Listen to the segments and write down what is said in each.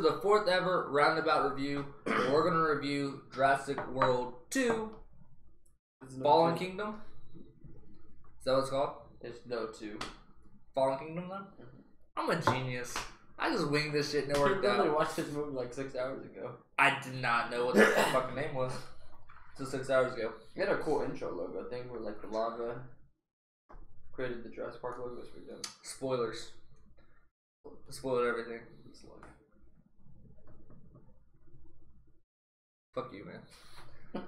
the 4th ever Roundabout review. We're going to review Jurassic World 2 Fallen Kingdom. Is that what it's called? It's no 2. Fallen Kingdom, then? I'm a genius. I just winged this shit and it You worked literally out. watched this movie like 6 hours ago. I did not know what the fucking name was until 6 hours ago. You had a cool intro logo thing where like the lava created the Jurassic Park logo. It's pretty dope. Spoilers. Spoiled everything. Fuck you, man.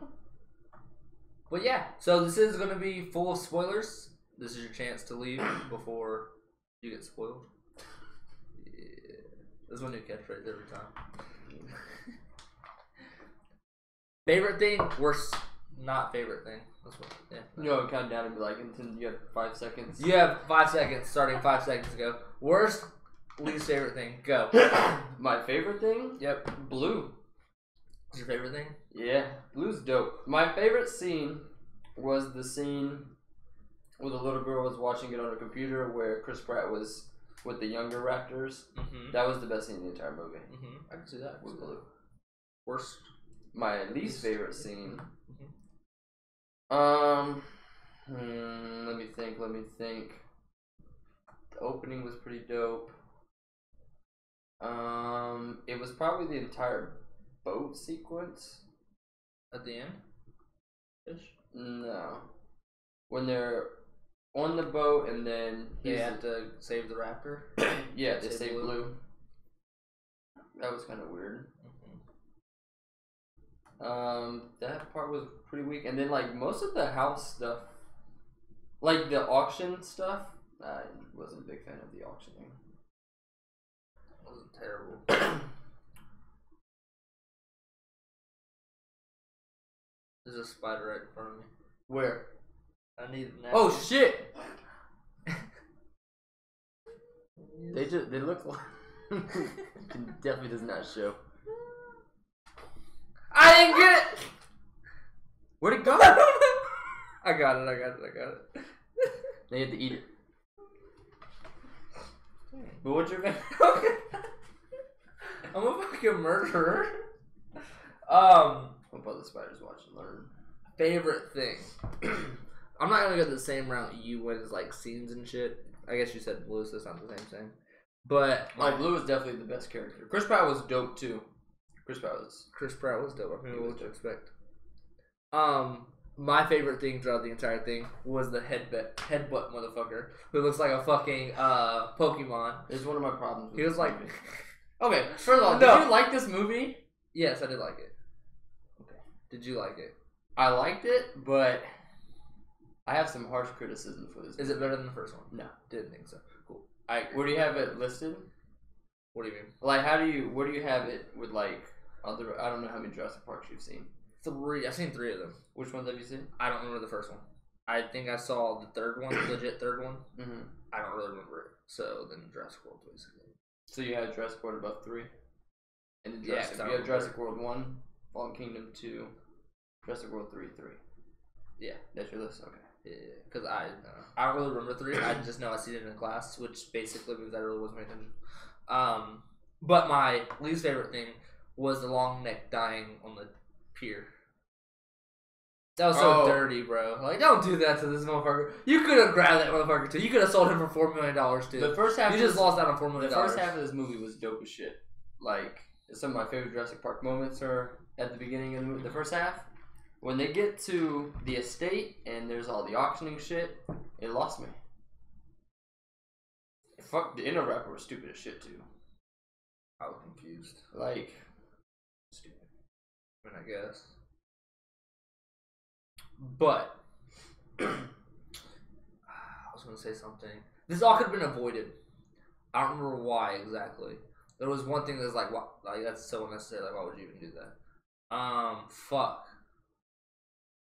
But yeah, so this is going to be full of spoilers. This is your chance to leave before you get spoiled. Yeah. That's my new catchphrase every time. Favorite thing, worst, not favorite thing. That's what, yeah. You know, count down and be like, until you have 5 seconds. You have 5 seconds, starting 5 seconds ago. Worst, least favorite thing, go. My favorite thing? Yep. Blue. What's your favorite thing? Yeah, blue's dope. My favorite scene was the scene where the little girl was watching it on a computer where Chris Pratt was with the younger raptors. Mm-hmm. That was the best scene in the entire movie. Mm-hmm. I can see that. Was blue. Worst. My least favorite scene. Mm-hmm. Let me think. The opening was pretty dope. It was probably the entire boat sequence. At the end? Ish? No. When they're on the boat and then They had to save the raptor? yeah, they saved Blue. Blue. That was kind of weird. That part was pretty weak, and then like most of the house stuff, like the auction stuff, I wasn't a big fan of the auctioning. It wasn't terrible. There's a spider right in front of me. Where? I need a napkin. Oh shit! They look like definitely does not show. I didn't get it! Where'd it go? I got it. They had to eat it. But what's your favorite? I'm a fucking murderer. What about the spiders watch and learn? Favorite thing. I'm not gonna go the same route you went as like scenes and shit. I guess you said Blue, so it's not the same thing. But Oh, Blue is definitely the best character. Chris Pratt was dope too. Chris Pratt was dope. I mean, what to expect. My favorite thing throughout the entire thing was the headbutt motherfucker who looks like a fucking Pokemon. It's one of my problems. He was like, okay, first of all, No. did you like this movie? yes, I did like it. Okay, did you like it? I liked it, but I have some harsh criticism for this movie. Is it better than the first one? No. Didn't think so. Cool. Where do you have it listed? What do you mean? Like, where do you have it with like other? I don't know how many Jurassic Parks you've seen. 3. I've seen 3 of them. Which ones have you seen? I don't remember the first one. I think I saw the third one, legit third one. Mm-hmm. I don't really remember it. So then Jurassic World basically. So you had Jurassic World above 3, and then Yeah, Jurassic. 'cause I You had don't Jurassic World 1, Fallen Kingdom 2, Jurassic World 3. Yeah. That's your list. Okay. Yeah, because I don't really remember 3. I just know I seen it in class, which basically means I really wasn't paying attention. But my least favorite thing was the long neck dying on the pier. That was so dirty, bro. Like, don't do that to this motherfucker. You could have grabbed that motherfucker too. You could have sold him for $4 million too. The first half. You just lost out on $4 million. The first half of this movie was dope as shit. Like, some of my favorite Jurassic Park moments are at the beginning of the movie. The first half, when they get to the estate and there's all the auctioning shit, it lost me. Fuck, the inner rapper was stupid as shit too. I was confused. Like, Stupid. I mean, I guess. But I was gonna say something. This all could have been avoided. I don't remember why exactly. There was one thing that's like, what? Like that's so unnecessary. Like, why would you even do that? Fuck.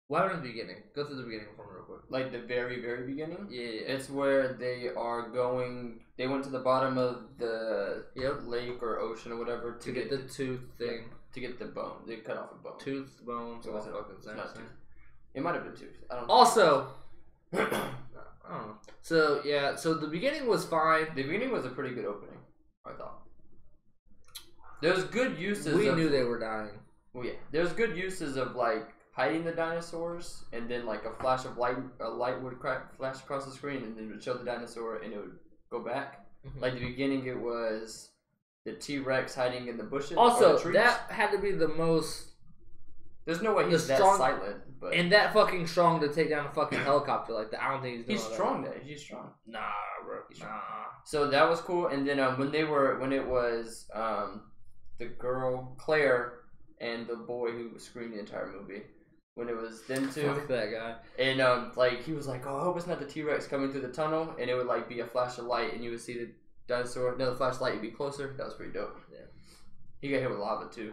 What happened in the beginning? Go through the beginning for me real quick. like the very, very beginning. Yeah. It's where they are going. They went to the bottom of the Yep. lake or ocean or whatever To get the tooth thing. to get the bone. They cut off a bone. Tooth, bones, It all wasn't- fucking it's same not thing. tooth. It might have been tooth. I don't know. Also, I don't know. So yeah, so the beginning was fine. The beginning was a pretty good opening, I thought. There's good uses. We knew they were dying. Well, yeah. There's good uses of like hiding the dinosaurs, and then like a flash of light, would flash across the screen, and then it would show the dinosaur, and it would go back. Mm-hmm. Like the beginning, it was the T-Rex hiding in the bushes. Also, the trees. that had to be the most. There's no way he's that silent, but and that fucking strong to take down a fucking helicopter like that. I don't think he's doing he's that. strong. He's strong. Nah, bro. Nah. So that was cool. And then when it was the girl Claire and the boy who screamed the entire movie. When it was them two. Fuck that guy. And like he was like, oh, I hope it's not the T-Rex coming through the tunnel, and it would like be a flash of light, and you would see the dinosaur. Another flashlight would be closer. That was pretty dope. Yeah. He got hit with lava too.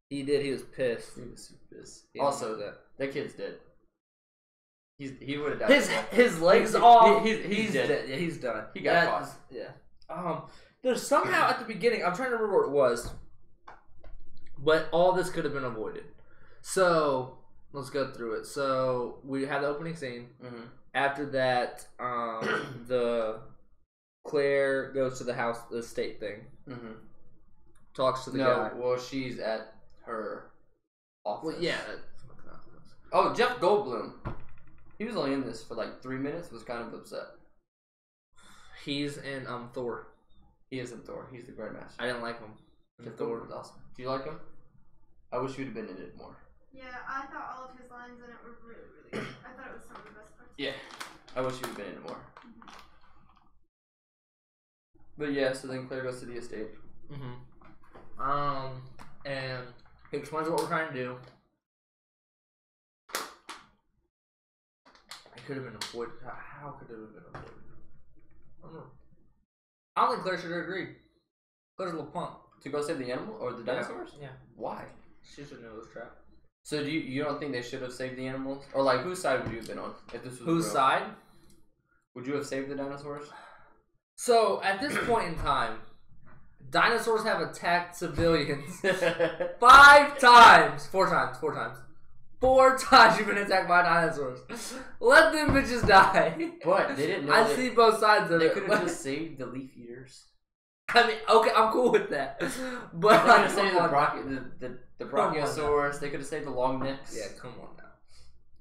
He did. He was pissed. He was super pissed. He Also, that kid's dead. He would have died. His legs off. He's dead. Yeah, he's done. He got caught. Yeah. There's somehow at the beginning. I'm trying to remember what it was, but all this could have been avoided. So let's go through it. So we had the opening scene. Mm-hmm. After that, the Claire goes to the house, the estate thing. Mm-hmm. Talks to the guy. Well, she's at her office. Well, yeah. Oh, Jeff Goldblum. He was only in this for like 3 minutes. Was kind of upset. He's in Thor. He is in Thor. He's the Grandmaster. I didn't like him. Jeff Goldblum was awesome. Do you like him? I wish you'd have been in it more. Yeah, I thought all of his lines in it were really, really good. I thought it was some of the best parts. Yeah, I wish you'd have been in it more. Mm-hmm. But yeah, so then Claire goes to the estate. Mm-hmm. And he explains what we're trying to do. It could have been avoided. How could it have been avoided? I don't know. I don't think Claire should have agreed. Claire's a little punk. To go save the animal or the dinosaurs? Yeah. Why? She should know it was trapped. So do you don't think they should have saved the animals? Or like whose side would you have been on if this was whose real? Side? Would you have saved the dinosaurs? So at this point in time, dinosaurs have attacked civilians 5 times. 4 times. 4 times. 4 times you've been attacked by dinosaurs. Let them bitches die. But they didn't know. I see both sides of they it. They could have just saved the leaf eaters. I mean, okay, I'm cool with that. But they could have saved the Brachiosaurus. They could have saved the long necks. Yeah, come on now.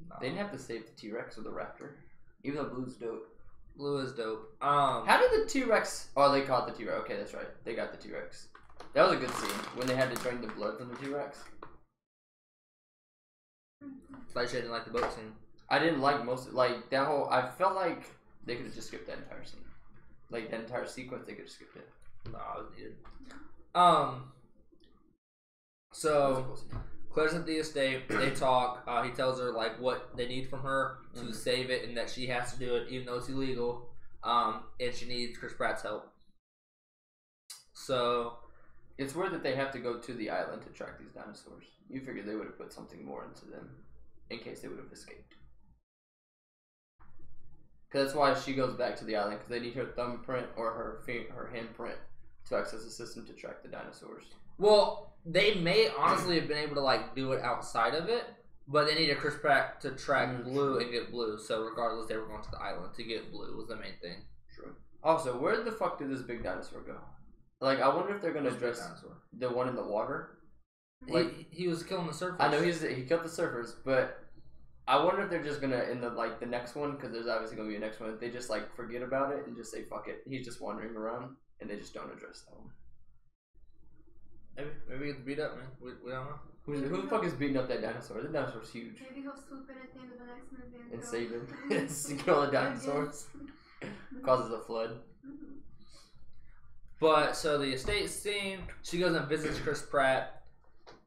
No. They didn't have to save the T-Rex or the Raptor. Even though Blue's dope. Blue is dope. How did the T-Rex... Oh, they caught the T-Rex. Okay, that's right. They got the T-Rex. That was a good scene. When they had to drain the blood from the T-Rex. Like, I didn't like the boat scene. I didn't like most... Like, that whole... I felt like they could have just skipped that entire scene. Like, that entire sequence, they could have skipped it. No, it was needed. So... Claire's at the estate, they talk, he tells her like what they need from her to save it and that she has to do it even though it's illegal, and she needs Chris Pratt's help. So it's weird that they have to go to the island to track these dinosaurs. You figure they would have put something more into them in case they would have escaped. Because that's why she goes back to the island, because they need her thumbprint or her handprint to access the system to track the dinosaurs. Well, they may honestly have been able to like do it outside of it, but they needed Chris Pratt to track Blue and get Blue. So regardless, they were going to the island to get Blue was the main thing. True. Also, where the fuck did this big dinosaur go? Like, I wonder if they're gonna address the one in the water. Like he was killing the surfers. I know he killed the surfers, but I wonder if they're just gonna in the next one, because there's obviously gonna be a next one. If they just like forget about it and just say fuck it, he's just wandering around, and they just don't address that one. Maybe he gets beat up, man. We don't know. Who the fuck is beating up that dinosaur? The dinosaur's huge. Maybe he'll swoop in at the end of the next movie and save him. And kill the dinosaurs. Causes a flood. But so the estate scene, she goes and visits Chris Pratt.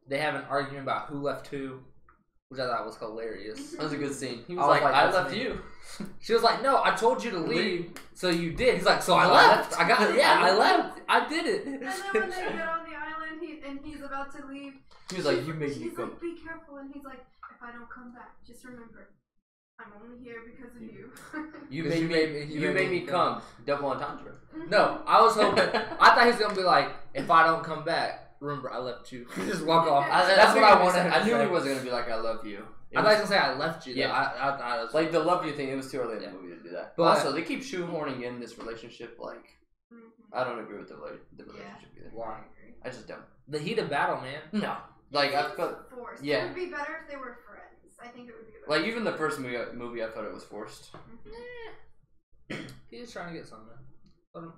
They have an argument about who left who, which I thought was hilarious. That was a good scene. He was like, I left you. She was like, no, I told you to leave, so you did. He's like, so I left. I left. I did it. And then when they get on the island, he's about to leave. He was like, you made me come. Like, be careful, and he's like, if I don't come back, just remember, I'm only here because of you. You made me come. Double entendre. No, I was hoping. I thought he was gonna be like, if I don't come back, remember I left you. Just walk off. That's what I wanted. I knew he wasn't gonna be like, I love you. I thought he was gonna say I left you. Yeah, I was like the love you thing. It was too early in the movie to do that. But also, they keep shoehorning in this relationship. Like I don't agree with the relationship either. Why? I just don't. The heat of battle, man. No. Like, I felt... forced. Yeah. It would be better if they were friends. I think it would be better. Like, even the first movie I thought it was forced. He's trying to get something. Let him.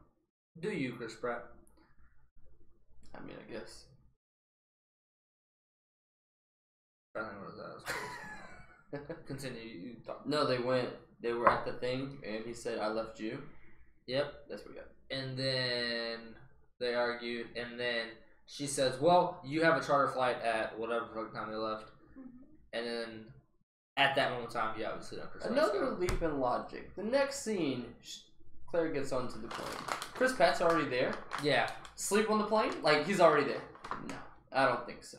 Do you, Chris Pratt? I mean, I guess. I think what that was. Continue. You talk. No, they were at the thing, and he said, I left you. Yep. That's what we got. And then they argued, and then she says, well, you have a charter flight at whatever time they left. And then at that moment in time, you obviously don't Chris Pratt. Another leap in logic. The next scene, Claire gets onto the plane. Chris Pratt's already there. Yeah. Sleep on the plane? Like, he's already there. No, I don't think so.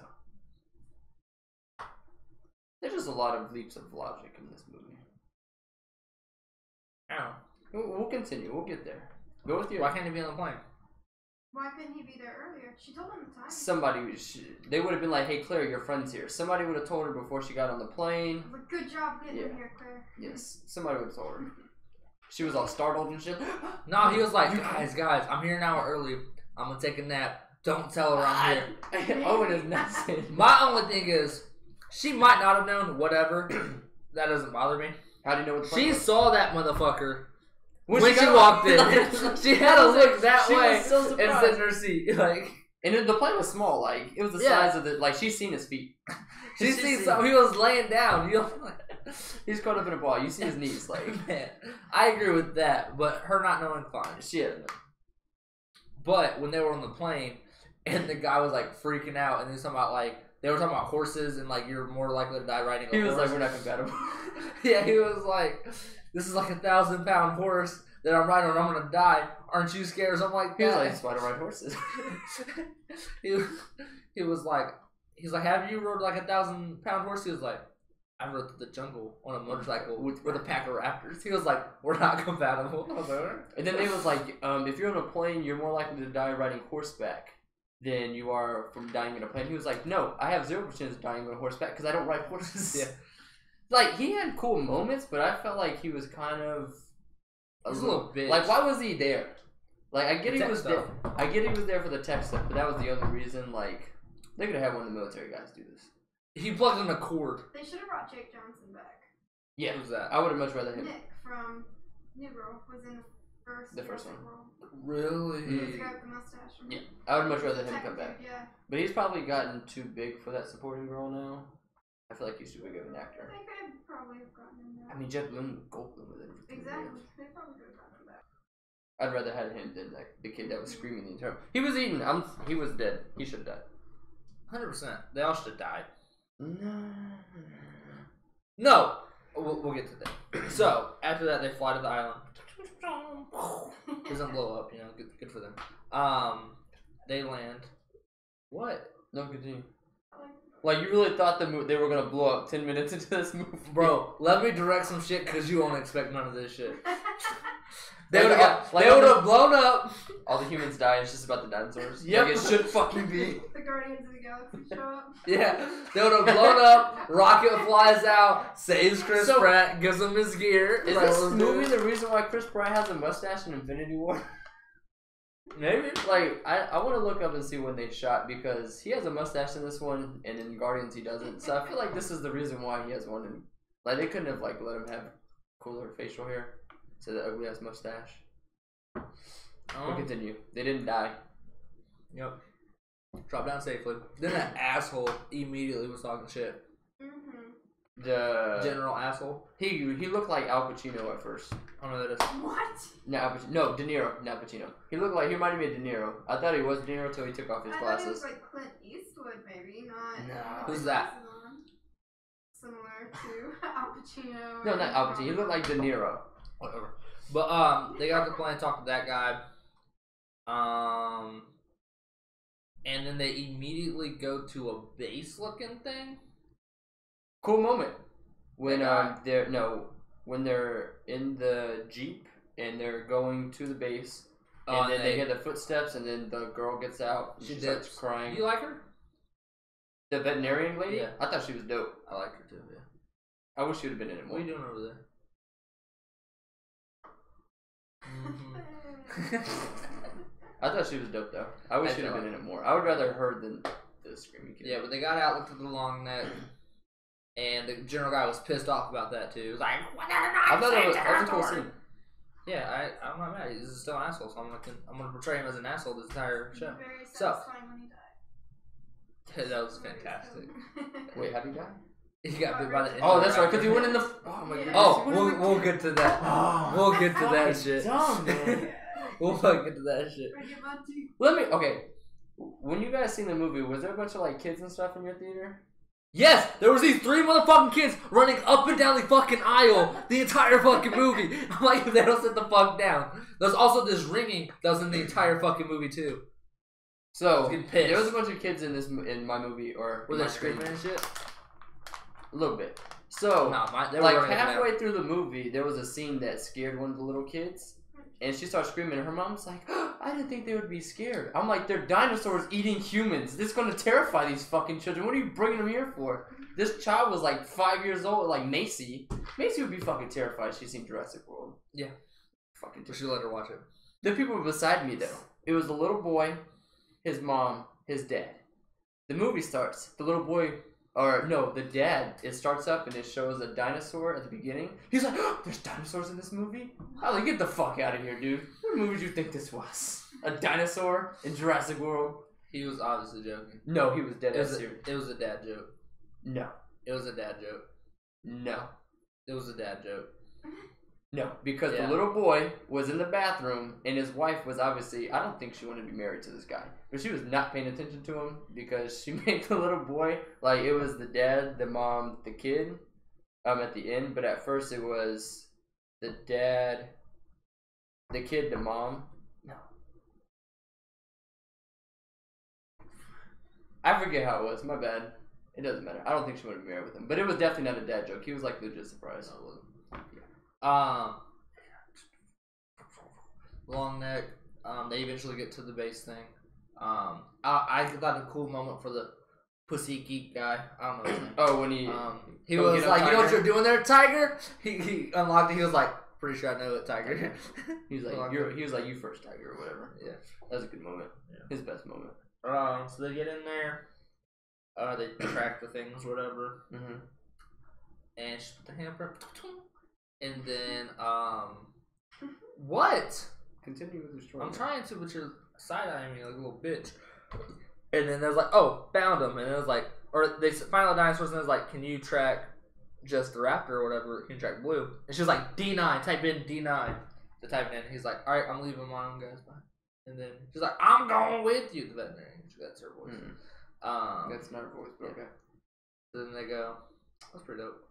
There's just a lot of leaps of logic in this movie. I don't know. We'll continue. We'll get there. Go with your... Why can't he be on the plane? Why couldn't he be there earlier? She told him the time. They would have been like, hey, Claire, your friend's here. Somebody would have told her before she got on the plane. Like, good job getting him here, Claire. Yes, somebody would have told her. She was all startled and shit. No, he was like, guys, I'm here an hour early. I'm going to take a nap. Don't tell her I'm here. Owen is not saying. My only thing is, she might not have known, whatever. That doesn't bother me. How do you know what the plane She was? saw that motherfucker when she she got walked in. on. She had to look that She way was so and surprised. sit in her seat. Like, And then the plane was small. Like, it was the Yeah. size of the... Like, she's seen his feet. she seen something. He was laying down. You know, He's caught up in a ball. You see his knees. Like, man, I agree with that, but her not knowing fine. she had no. But when they were on the plane, and the guy was like freaking out, and he was talking about like they were talking about horses, and like you're more likely to die riding a He horse. was like, we're not compatible. Yeah, he was like, this is like a 1,000-pound horse that I'm riding on. I'm gonna die. Aren't you scared? Or something like that. He was like, that's why I don't ride horses. he was like, he's like, have you rode like a 1,000-pound horse? He was like, I rode through the jungle on a motorcycle with a pack of raptors. He was like, we're not compatible. I was like, alright. And then they was like, if you're on a plane, you're more likely to die riding horseback than you are from dying in a plane. He was like, no, I have 0% of dying on horseback because I don't ride horses. Yeah. Like, he had cool moments, but I felt like he was kind of He's a little bitch. Like, why was he there? Like, I get The he was tech there. stuff. I get he was there for the tech stuff, but that was the only reason. Like, they could have had one of the military guys do this. He plugged in a cord. They should have brought Jake Johnson back. Yeah, Who's that? I would have much rather him. Nick from New Girl was in the first one. World. Really? He was the guy with the mustache. Yeah, I would much rather him Tech come back. dude, yeah. But he's probably gotten too big for that supporting role now. I feel like he's too big of an I actor. think they probably have gotten him I back. mean, Jet Goldblum was in it for 3 Exactly. years. They probably could have gotten him back. I'd rather have him than like the kid that was screaming the entire. He was eating. He was dead. He should have died. 100%. They all should have died. No. No! We'll get to that. So, after that, they fly to the island. Doesn't blow up, you know, good for them. They land. What? No, continue. Like, you really thought they were gonna blow up 10 minutes into this movie? Bro, let me direct some shit because you won't expect none of this shit. They Like, would have blown up. All the humans die, it's just about the dinosaurs. Yep. Like, it should fucking be. The Guardians of the Galaxy show up. Yeah, they would have blown up. Rocket flies out, saves Chris Pratt, gives him his gear. Is Like, this let's do movie it. the reason why Chris Pratt has a mustache in Infinity War? Maybe. Like, I want to look up and see when they shot, because he has a mustache in this one, and in Guardians he doesn't. So I feel like this is the reason why he has one. And like, they couldn't have like let him have cooler facial hair, so the ugly ass mustache. We'll continue. They didn't die. Yep. Drop down safely. Then that asshole immediately was talking shit. Mm-hmm. The General asshole. he looked like Al Pacino at first. I don't know who that is. What? No, no, De Niro, not Pacino. He reminded me of De Niro. I thought he was De Niro until he took off his I thought he was glasses. like Clint Eastwood, maybe, not. No. Who's that? Similar to Al Pacino. No, not Al Pacino. He looked like De Niro. Whatever. But they got the plane, talked to that guy. And then they immediately go to a base looking thing. Cool moment when Yeah. when they're in the Jeep and they're going to the base, and Oh, then they hear the footsteps, and then the girl gets out and she starts dips. crying. You like her? The veterinarian lady? Yeah. I thought she was dope. I like her too, yeah. I wish she would have been in it more. What are you doing over there? Mm-hmm. I thought she was dope though. I wish she'd have been in it more. I would rather her than the screaming kid. Yeah, but they got out, looked at the long neck, and the general guy was pissed off about that too. He was like, "What are I thought that was a cool scene. Yeah, I'm not mad. He's still an asshole, so I'm gonna portray him as an asshole this entire show. Very So satisfying when he died. that was fantastic. Wait, how did he die? He got bit by the. Oh, that's right, because he went in the. Oh my god. Oh, we'll get to that. We'll get to that shit. Dumb, man. We'll fucking get to that shit. Let me. Okay. When you guys seen the movie, was there a bunch of like kids and stuff in your theater? Yes, there was these 3 motherfucking kids running up and down the fucking aisle the entire fucking movie. I'm like, if they don't sit the fuck down. There's also this ringing that was in the entire fucking movie too. So there was a bunch of kids in my movie, or were they screaming and shit? A little bit. So they were like halfway through the movie, there was a scene that scared one of the little kids. And she starts screaming, and her mom's like, oh, I didn't think they would be scared. I'm like, they're dinosaurs eating humans. This is going to terrify these fucking children. What are you bringing them here for? This child was like 5 years old, like Macy. Macy would be fucking terrified. She's seen Jurassic World. Yeah. Fucking We should let her watch it. The people beside me, though. It was the little boy, his mom, his dad. The movie starts. The little boy... Or, no, the dad, it starts up and it shows a dinosaur at the beginning. He's like, oh, there's dinosaurs in this movie? I'm like, get the fuck out of here, dude. What movie do you think this was? A dinosaur in Jurassic World? He was obviously joking. No, he was dead ass serious. It was a dad joke. No. It was a dad joke. No. It was a dad joke. No, because the little boy was in the bathroom and his wife was obviously, I don't think she wanted to be married to this guy, but she was not paying attention to him because she made the little boy, like it was the dad, the mom, the kid at the end, but at first it was the dad, the kid, the mom. No. I forget how it was, my bad. It doesn't matter. I don't think she wanted to be married with him, but it was definitely not a dad joke. He was like legit surprised. No, it wasn't. Long neck. They eventually get to the base thing. I thought a cool moment for the pussy geek guy. I don't know his name. Oh, when he was like, you know what you're doing there, Tiger? He unlocked it. He was like, pretty sure I know it, Tiger. He was like, you first, Tiger, or whatever. Yeah, that was a good moment. Yeah. His best moment. So they get in there. They track the things, whatever. Mm-hmm. And she put the handprint. And then, what? Continue with your story. I'm trying to, but you're side-eyeing me like a little bitch. And then there's like, oh, found him. And it was like, or they find the dinosaurs and it was like, can you track just the raptor or whatever? Can you track Blue? And she was like, D9, type in D9. To type it in. He's like, all right, I'm leaving my own guys behind. And then she's like, I'm going with you. The veterinarian. That's her voice. Mm-hmm. That's not her voice, but okay. So then they go, that's pretty dope.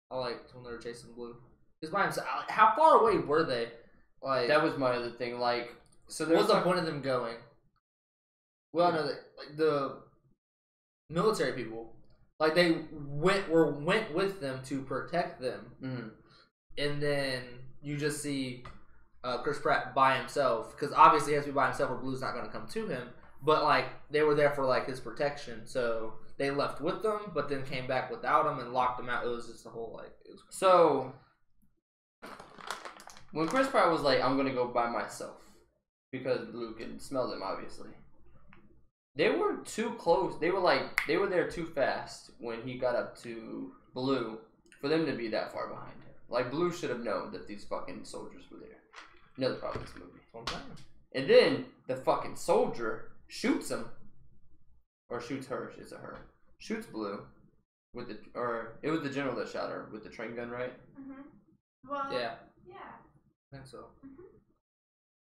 I liked when they were chasing Blue. He's by himself. How far away were they? Like that was my other thing. Like, so there what's the point of them going? Well, no, like the military people, like they went with them to protect them, and then you just see Chris Pratt by himself because obviously he has to be by himself or Blue's not going to come to him. But like they were there for like his protection, so they left with them, but then came back without him and locked him out. It was just a whole like. It was so when Chris Pratt was like, "I'm gonna go by myself," because Blue can smell them, obviously. They were too close. They were there too fast when he got up to Blue for them to be that far behind him. Like Blue should have known that these fucking soldiers were there. Another problem with this movie. And then the fucking soldier shoots him, or shoots her. Is it her? Shoots Blue with the, or it was the general that shot her with the train gun, right? Well, yeah. I think so.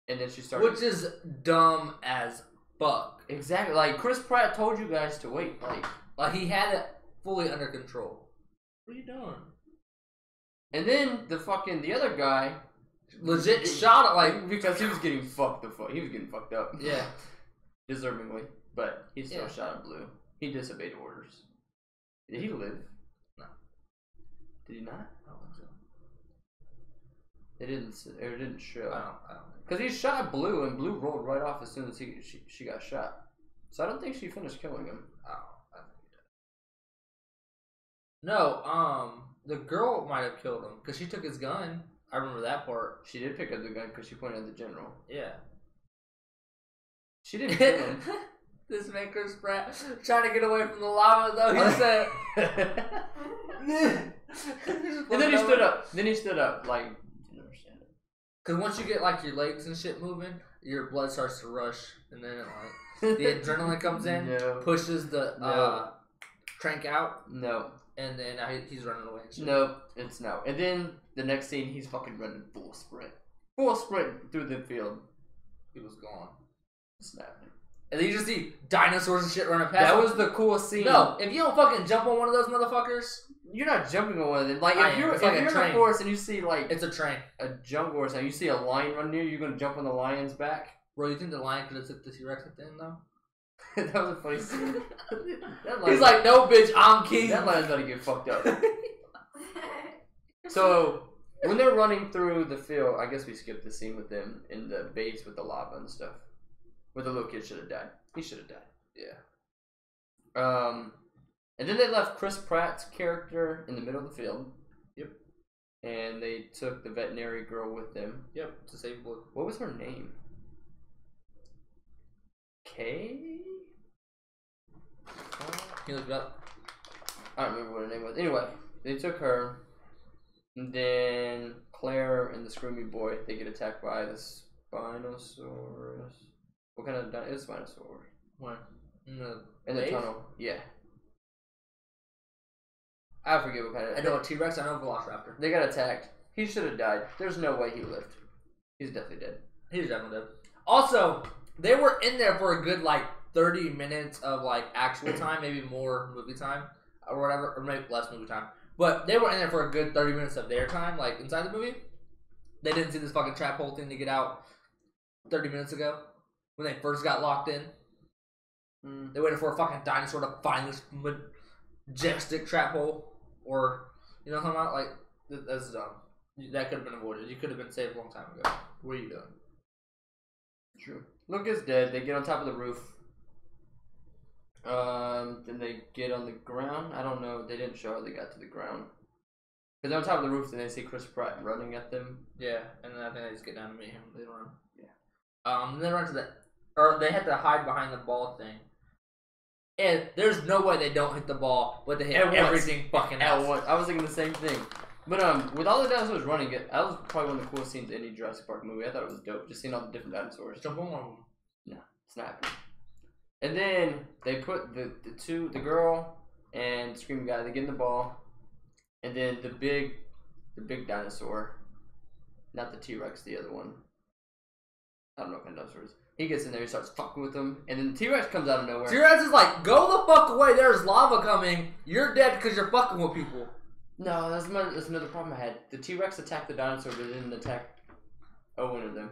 And then she started, which is dumb as fuck. Exactly. Like Chris Pratt told you guys to wait. Like he had it fully under control. What are you doing? And then the other guy legit shot it like because he was getting fucked he was getting fucked up. Yeah. Deservingly. But he still shot at Blue. He disobeyed orders. Did he live? No. Did he not? I don't think so. It didn't show. I don't think. Because he shot Blue and Blue rolled right off as soon as she got shot. So I don't think she finished killing him. Oh, I think he did. No, the girl might have killed him because she took his gun. I remember that part. She did pick up the gun because she pointed at the general. Yeah. She didn't kill him. This man Chris Pratt trying to get away from the lava though. He said, and then he stood up. Like, didn't understand it. Because once you get like your legs and shit moving, your blood starts to rush, and then it, like the adrenaline comes in, pushes the crank out. No. And then now he's running away. And shit. No, it's no. And then the next scene, he's fucking running full sprint through the field. He was gone. Snapping. And then you just see dinosaurs and shit running past. That was the coolest scene. No, if you don't fucking jump on one of those motherfuckers, you're not jumping on one of them. Like if you're in a forest and you see like it's a train, a jungle or something, you see a lion run near you, you're gonna jump on the lion's back. Bro, you think the lion could have took the T-Rex at the end though? That was a funny scene. He's like, no, bitch, I'm king. That lion's about to get fucked up. So when they're running through the field, I guess we skipped the scene with them in the base with the lava and stuff. Where the little kid should have died. He should have died. Yeah. And then they left Chris Pratt's character in the middle of the field. Yep. And they took the veterinary girl with them. Yep. To save blood. What was her name? Kay? Can you look it up? I don't remember what her name was. Anyway, they took her. And then Claire and the Screamy Boy, they get attacked by the Spinosaurus. What kind of dinosaur? It's Spinosaurus. What? In the tunnel. Yeah. I forget what kind of. I know a T-Rex, I know a Velociraptor. They got attacked. He should have died. There's no way he lived. He's definitely dead. He's definitely dead. Also, they were in there for a good, like, 30 minutes of, like, actual time, maybe more movie time, or whatever, or maybe less movie time. But they were in there for a good 30 minutes of their time, like, inside the movie. They didn't see this fucking trap hole thing to get out 30 minutes ago, when they first got locked in. They waited for a fucking dinosaur to find this majestic trap hole. Or, you know what I'm talking about? Like, that's dumb. That could have been avoided. You could have been saved a long time ago. What are you doing? True. Lucas dead. They get on top of the roof. Then they get on the ground. I don't know. They didn't show how they got to the ground. But they're on top of the roof, and they see Chris Pratt running at them. Yeah, and then I think they just get down to meet him. They run. Yeah. Then they run to the, or they had to hide behind the ball thing. And there's no way they don't hit the ball, but they hit everything fucking else. I was thinking the same thing. But with all the dinosaurs running, that was probably one of the coolest scenes in any Jurassic Park movie. I thought it was dope, just seeing all the different dinosaurs. Jump on one of them. No, it's not happening. And then they put the girl and the screaming guy, they get in the ball, and then the big dinosaur, not the T-Rex, the other one. I don't know what kind of dinosaur it is. He gets in there, he starts fucking with them, and then the T-Rex comes out of nowhere. T-Rex is like, go the fuck away, there's lava coming, you're dead because you're fucking with people. No, that's another problem I had. The T-Rex attacked the dinosaur, but it didn't attack Owen and them.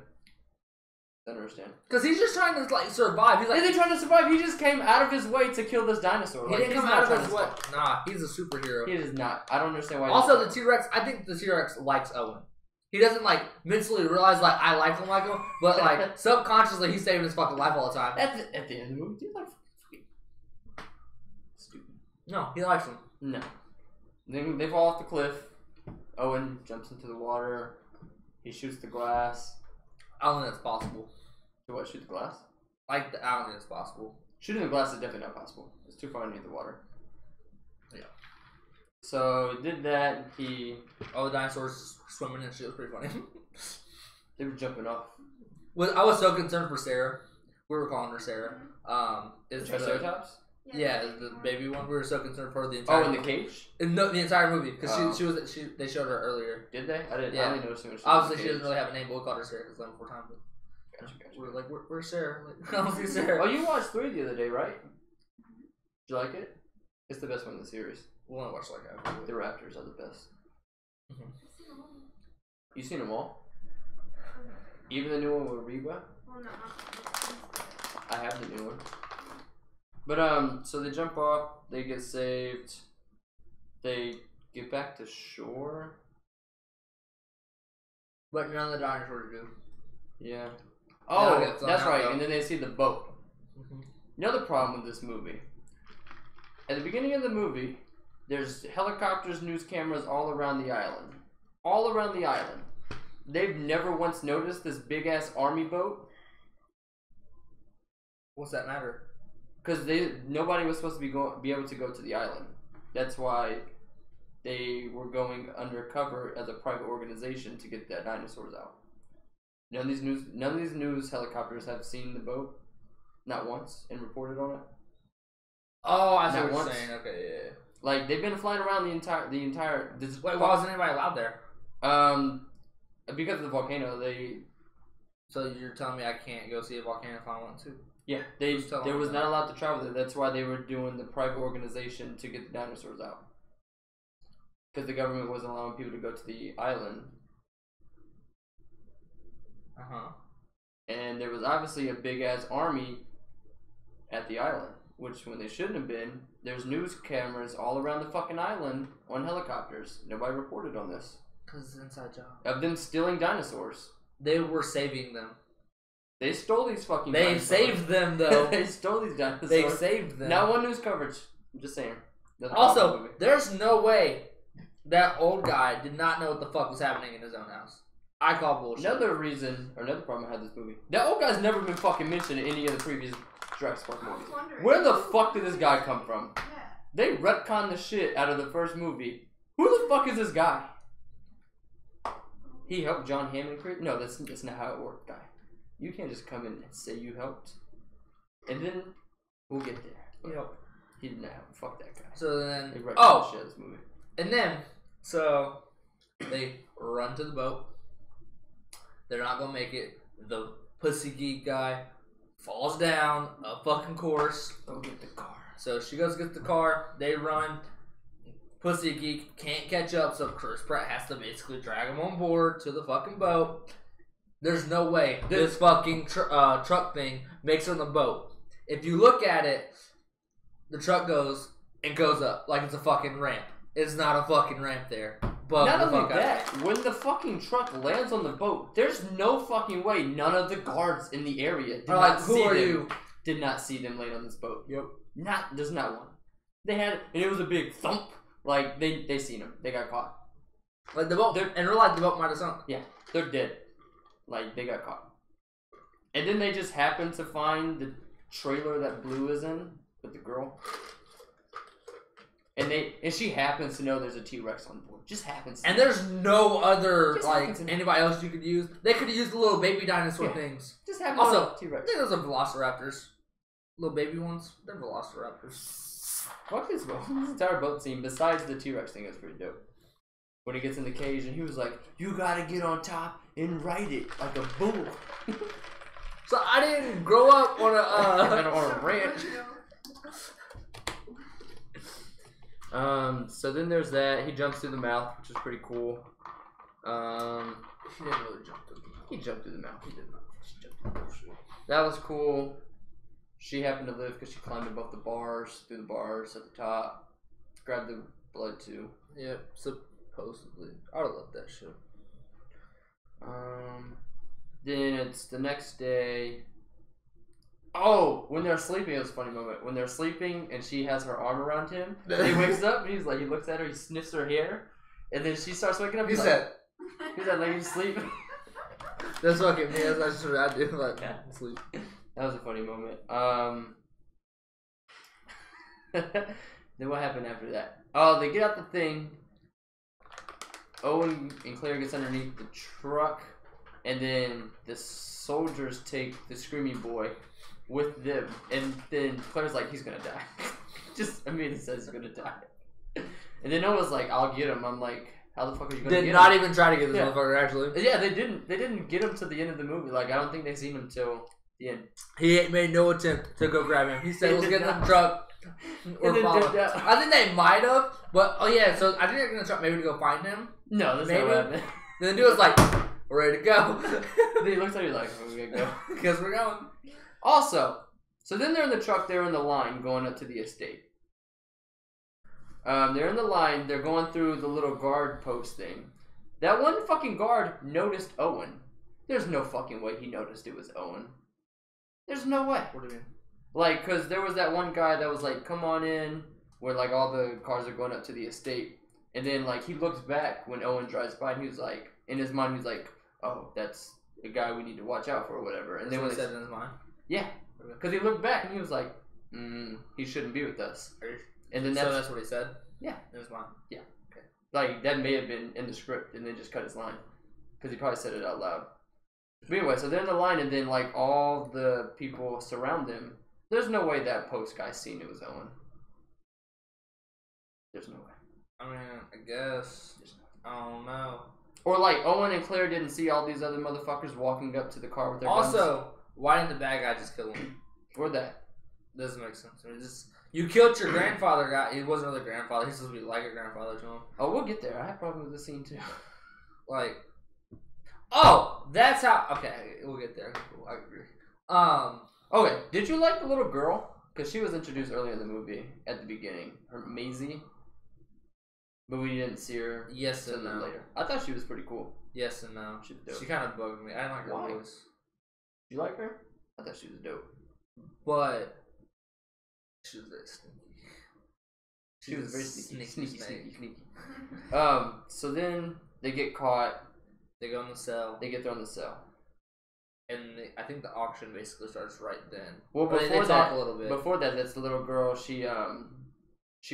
I don't understand. Because he's just trying to, like, survive. He's like, is he trying to survive? He just came out of his way to kill this dinosaur. He didn't come out of his way. Nah, he's a superhero. He is not. I don't understand why. Also, the T-Rex, I think the T-Rex likes Owen. He doesn't, like, mentally realize, like, I like him, but, like, subconsciously, he's saving his fucking life all the time. At the end of the movie, dude, like, stupid. No, he likes him. No. They fall off the cliff. Owen jumps into the water. He shoots the glass. I don't think that's possible. To what, shoot the glass? I don't think it's possible. Shooting the glass is definitely not possible. It's too far underneath the water. Yeah. So, he did that. All the dinosaurs swimming and shit. It was pretty funny. They were jumping off. I was so concerned for Sarah. We were calling her Sarah. Is Triceratops? Yeah, the baby one. We were so concerned for the entire. Oh, in the cage? No, the entire movie because they showed her earlier. Did they? I didn't. Yeah. I only noticed when she was obviously, she doesn't really have a name, but we called her Sarah because 4 times. Gotcha. We're like, where's Sarah? Like, I don't see Sarah. Oh, you watched 3 the other day, right? Did you like it? It's the best one in the series. We want to watch like that. The Raptors are the best. Mm-hmm. You seen them all? Even the new one with Reba? Oh, no. I have the new one. But so they jump off, they get saved, they get back to shore. But none of the dinosaurs do. Yeah. Oh, that's right. Though. And then they see the boat. Mm-hmm. Another problem with this movie. At the beginning of the movie, there's helicopters, news cameras all around the island. All around the island. They've never once noticed this big ass army boat. What's that matter? Because nobody was supposed to be able to go to the island. That's why they were going undercover as a private organization to get the dinosaurs out. None of these news helicopters have seen the boat, not once, and reported on it. Oh, I see Not what you're once. saying. Okay, yeah. Like they've been flying around the entire. Wait, why wasn't anybody allowed there? Because of the volcano, So you're telling me I can't go see a volcano if I want to? Yeah, Who's telling they them was that? not allowed to travel there. That's why they were doing the private organization to get the dinosaurs out. Because the government wasn't allowing people to go to the island. And there was obviously a big ass army at the island, which when they shouldn't have been. There's news cameras all around the fucking island on helicopters. Nobody reported on this. Because it's an inside job. Of them stealing dinosaurs. They were saving them. They stole these fucking They dinosaurs. saved them, though. They stole these dinosaurs. They saved them. Not one news coverage. I'm just saying. Also, there's no way that old guy did not know what the fuck was happening in his own house. I call bullshit. Another reason, or another problem I had with this movie. That old guy's never been fucking mentioned in any of the previous Jurassic Park movies. Where the fuck did this guy come from? Yeah. They retconned the shit out of the first movie. Who the fuck is this guy? He helped John Hammond create? No, that's not how it worked, guy. You can't just come in and say you helped. And then, we'll get there. Yep. He did not help. Fuck that guy. So then, They retconned the shit out of this movie. and then, so they run to the boat. They're not gonna make it. The pussy geek guy falls down a fucking course. Go get the car. So she goes to get the car. They run. Pussy geek can't catch up, so Chris Pratt has to basically drag him on board to the fucking boat. There's no way this fucking truck thing makes it on the boat. If you look at it, the truck goes up like it's a fucking ramp. It's not a fucking ramp there. But not only that, when the fucking truck lands on the boat, there's no fucking way none of the guards in the area did not see them land on this boat. Yep. There's not one. They had, and it was a big thump. Like they seen them. They got caught. Like the boat, in real life, the boat might have sunk. Yeah, they're dead. Like they got caught. And then they just happened to find the trailer that Blue is in with the girl. And she happens to know there's a T-Rex on board. Just happens to. And there's no other Just like happens to- anybody else you could use. They could have used the little baby dinosaur things. Just happens Also, to I T-Rex. think those are velociraptors. Little baby ones. They're velociraptors. Fuck this boat. This entire boat scene, besides the T-Rex thing, is pretty dope. When he gets in the cage and he was like, "You gotta get on top and ride it like a bull." So I didn't grow up on on a ranch. So then there's that. He jumps through the mouth, which is pretty cool. He didn't really jump through. He jumped through the mouth. He did not. He jumped through. That was cool. She happened to live because she climbed above the bars, through the bars at the top. Grabbed the blood too. Yep, supposedly. I would love that shit. Then it's the next day. Oh, when they're sleeping, it was a funny moment. When they're sleeping and she has her arm around him, he wakes up and he looks at her, he sniffs her hair, and then she starts waking up. He said, like, you sleep. "That's fucking me." That's what I do. Like, Yeah. sleep. That was a funny moment. Then what happened after that? Oh, they get out the thing. Owen and Claire gets underneath the truck, and then the soldiers take the screaming boy with them, and then Claire's like, "He's gonna die." Just immediately says he's gonna die. And then Owen's like, "I'll get him." I'm like, "How the fuck are you gonna Did get not him?" even try to get this Yeah. motherfucker, actually. Yeah, they didn't get him to the end of the movie. Like, I don't think they seen him till the end. He ain't made no attempt to go grab him. He said, He "Let's did get in the not. truck." Or And then follow. dipped out. I think they might have, but oh yeah. So I think they're gonna try maybe to go find him. No, that's Maybe. not what happened. Then the dude was like, "We're ready to go." Then he looks at you like, "Oh, we gotta go." Because we're going. Also, so then they're in the truck, they're in the line going up to the estate. They're in the line, they're going through the little guard post thing. That one fucking guard noticed Owen. There's no fucking way he noticed it was Owen. There's no way. What do you mean? Like, cause there was that one guy that was like, "Come on in," where like all the cars are going up to the estate. And then like he looks back when Owen drives by and he's like, in his mind he's like, "Oh, that's a guy we need to watch out for," or whatever. And That's then what when he they said in his mind. yeah. Because he looked back and he was like, he shouldn't be with us. And then that's what he said? Yeah. In his mind? Yeah. Okay. Like, that may have been in the script and then just cut his line. Because he probably said it out loud. But anyway, so they're in the line and then, like, all the people surround him. There's no way that post guy seen it was Owen. There's no way. I mean, I guess. I don't know. Or, like, Owen and Claire didn't see all these other motherfuckers walking up to the car with their guns. Also, why didn't the bad guy just kill him? Or that. Doesn't make sense. I mean, you killed your grandfather guy. He wasn't really a grandfather. He's supposed to be like a grandfather to him. Oh, we'll get there. I have problems with this scene, too. Like, oh, that's how. Okay, we'll get there. Cool, I agree. Okay, did you like the little girl? Because she was introduced earlier in the movie at the beginning. Her Maisie. But we didn't see her. Yes and no. Later. I thought she was pretty cool. Yes and no. She was dope. She kind of bugged me. I didn't like her Why? voice. You like her? I thought she was dope. But she was very sneaky. She was very sneaky. Sneaky. Snake. So then they get caught. They go in the cell. They get thrown in the cell. And I think the auction basically starts right then. Well, before before they that, talk a little bit. Before that, that's the little girl. She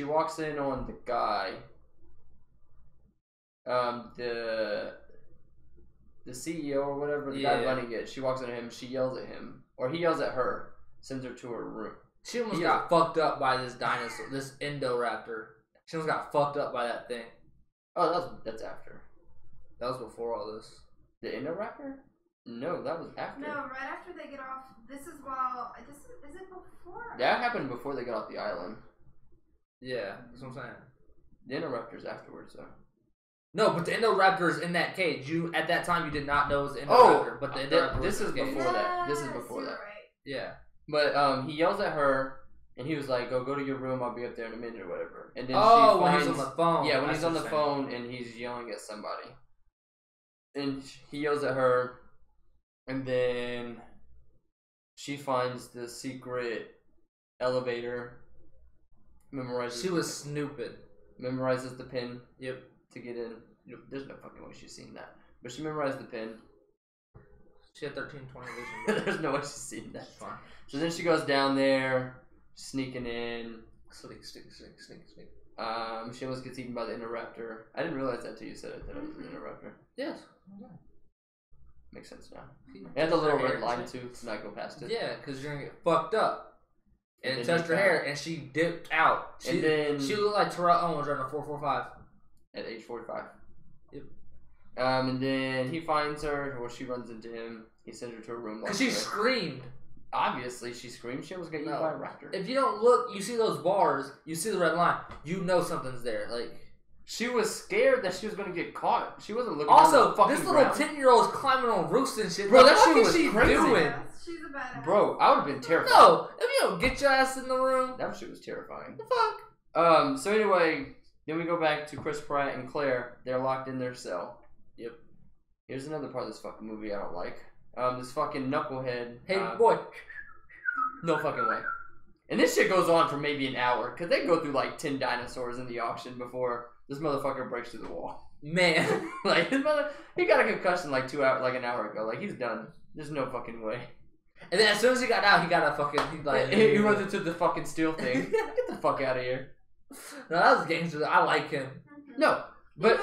walks in on the guy. The CEO or whatever, the guy running it. She walks into him. She yells at him, or he yells at her. Sends her to her room. She almost got fucked up by this dinosaur, this Indoraptor. She almost got fucked up by that thing. Oh, that's after. That was before all this. The Indoraptor? No, that was after. No, right after they get off. This is while. Is it before? That happened before they got off the island. Yeah, that's what I'm saying. The Indoraptor's afterwards, though. No, but the Indoraptor's in that cage. You at that time you did not know it was the Indoraptor. Oh, but the Indoraptor this is before that. This is Yes, before you're that. right. Yeah. But he yells at her, and he was like, "Go to your room. I'll be up there in a minute or whatever." And then she when finds, he's on the phone. yeah, when he's on the phone and he's yelling at somebody, and he yells at her, and then she finds the secret elevator. Memorizes. She was snooping. Memorizes the pin. Yep. To get in. There's no fucking way she's seen that, but she memorized the pin. She had 1320 vision. There's no way she's seen that. That's fine. So then she goes down there, sneaking in. Sneak. She almost gets eaten by the Indoraptor. I didn't realize that till you said it, that it was an Indoraptor. Yes. Makes sense now. And the little red line too, to not go past it. Yeah, because you're gonna get fucked up. And it touched her found hair, and she dipped out. And then she looked like Terrell Owens running a 4.45 at age 45. Yep. And then he finds her, or she runs into him. He sends her to her room. Because she screamed. Obviously, she screamed. She almost got eaten by a raptor. If you don't look, you see those bars, you see the red line, you know something's there. Like, she was scared that she was gonna get caught. She wasn't looking. Also, the fucking this little ground. 10-year-old is climbing on roofs and shit. Bro, What that the shit fuck was is she crazy. doing? Yes, she's a badass. Bro, I would have been terrified. No, if you don't get your ass in the room, That shit was terrifying. the fuck? So anyway, then we go back to Chris Pratt and Claire. They're locked in their cell. Yep. Here's another part of this fucking movie I don't like. This fucking knucklehead. Hey, boy. No fucking way. And this shit goes on for maybe an hour, because they go through like 10 dinosaurs in the auction before this motherfucker breaks through the wall. Man. Like, he got a concussion like an hour ago. Like, he's done. There's no fucking way. And then as soon as he got out, he got a fucking... He runs into the fucking steel thing. Get the fuck out of here. No, that was gangster. I like him. No, but...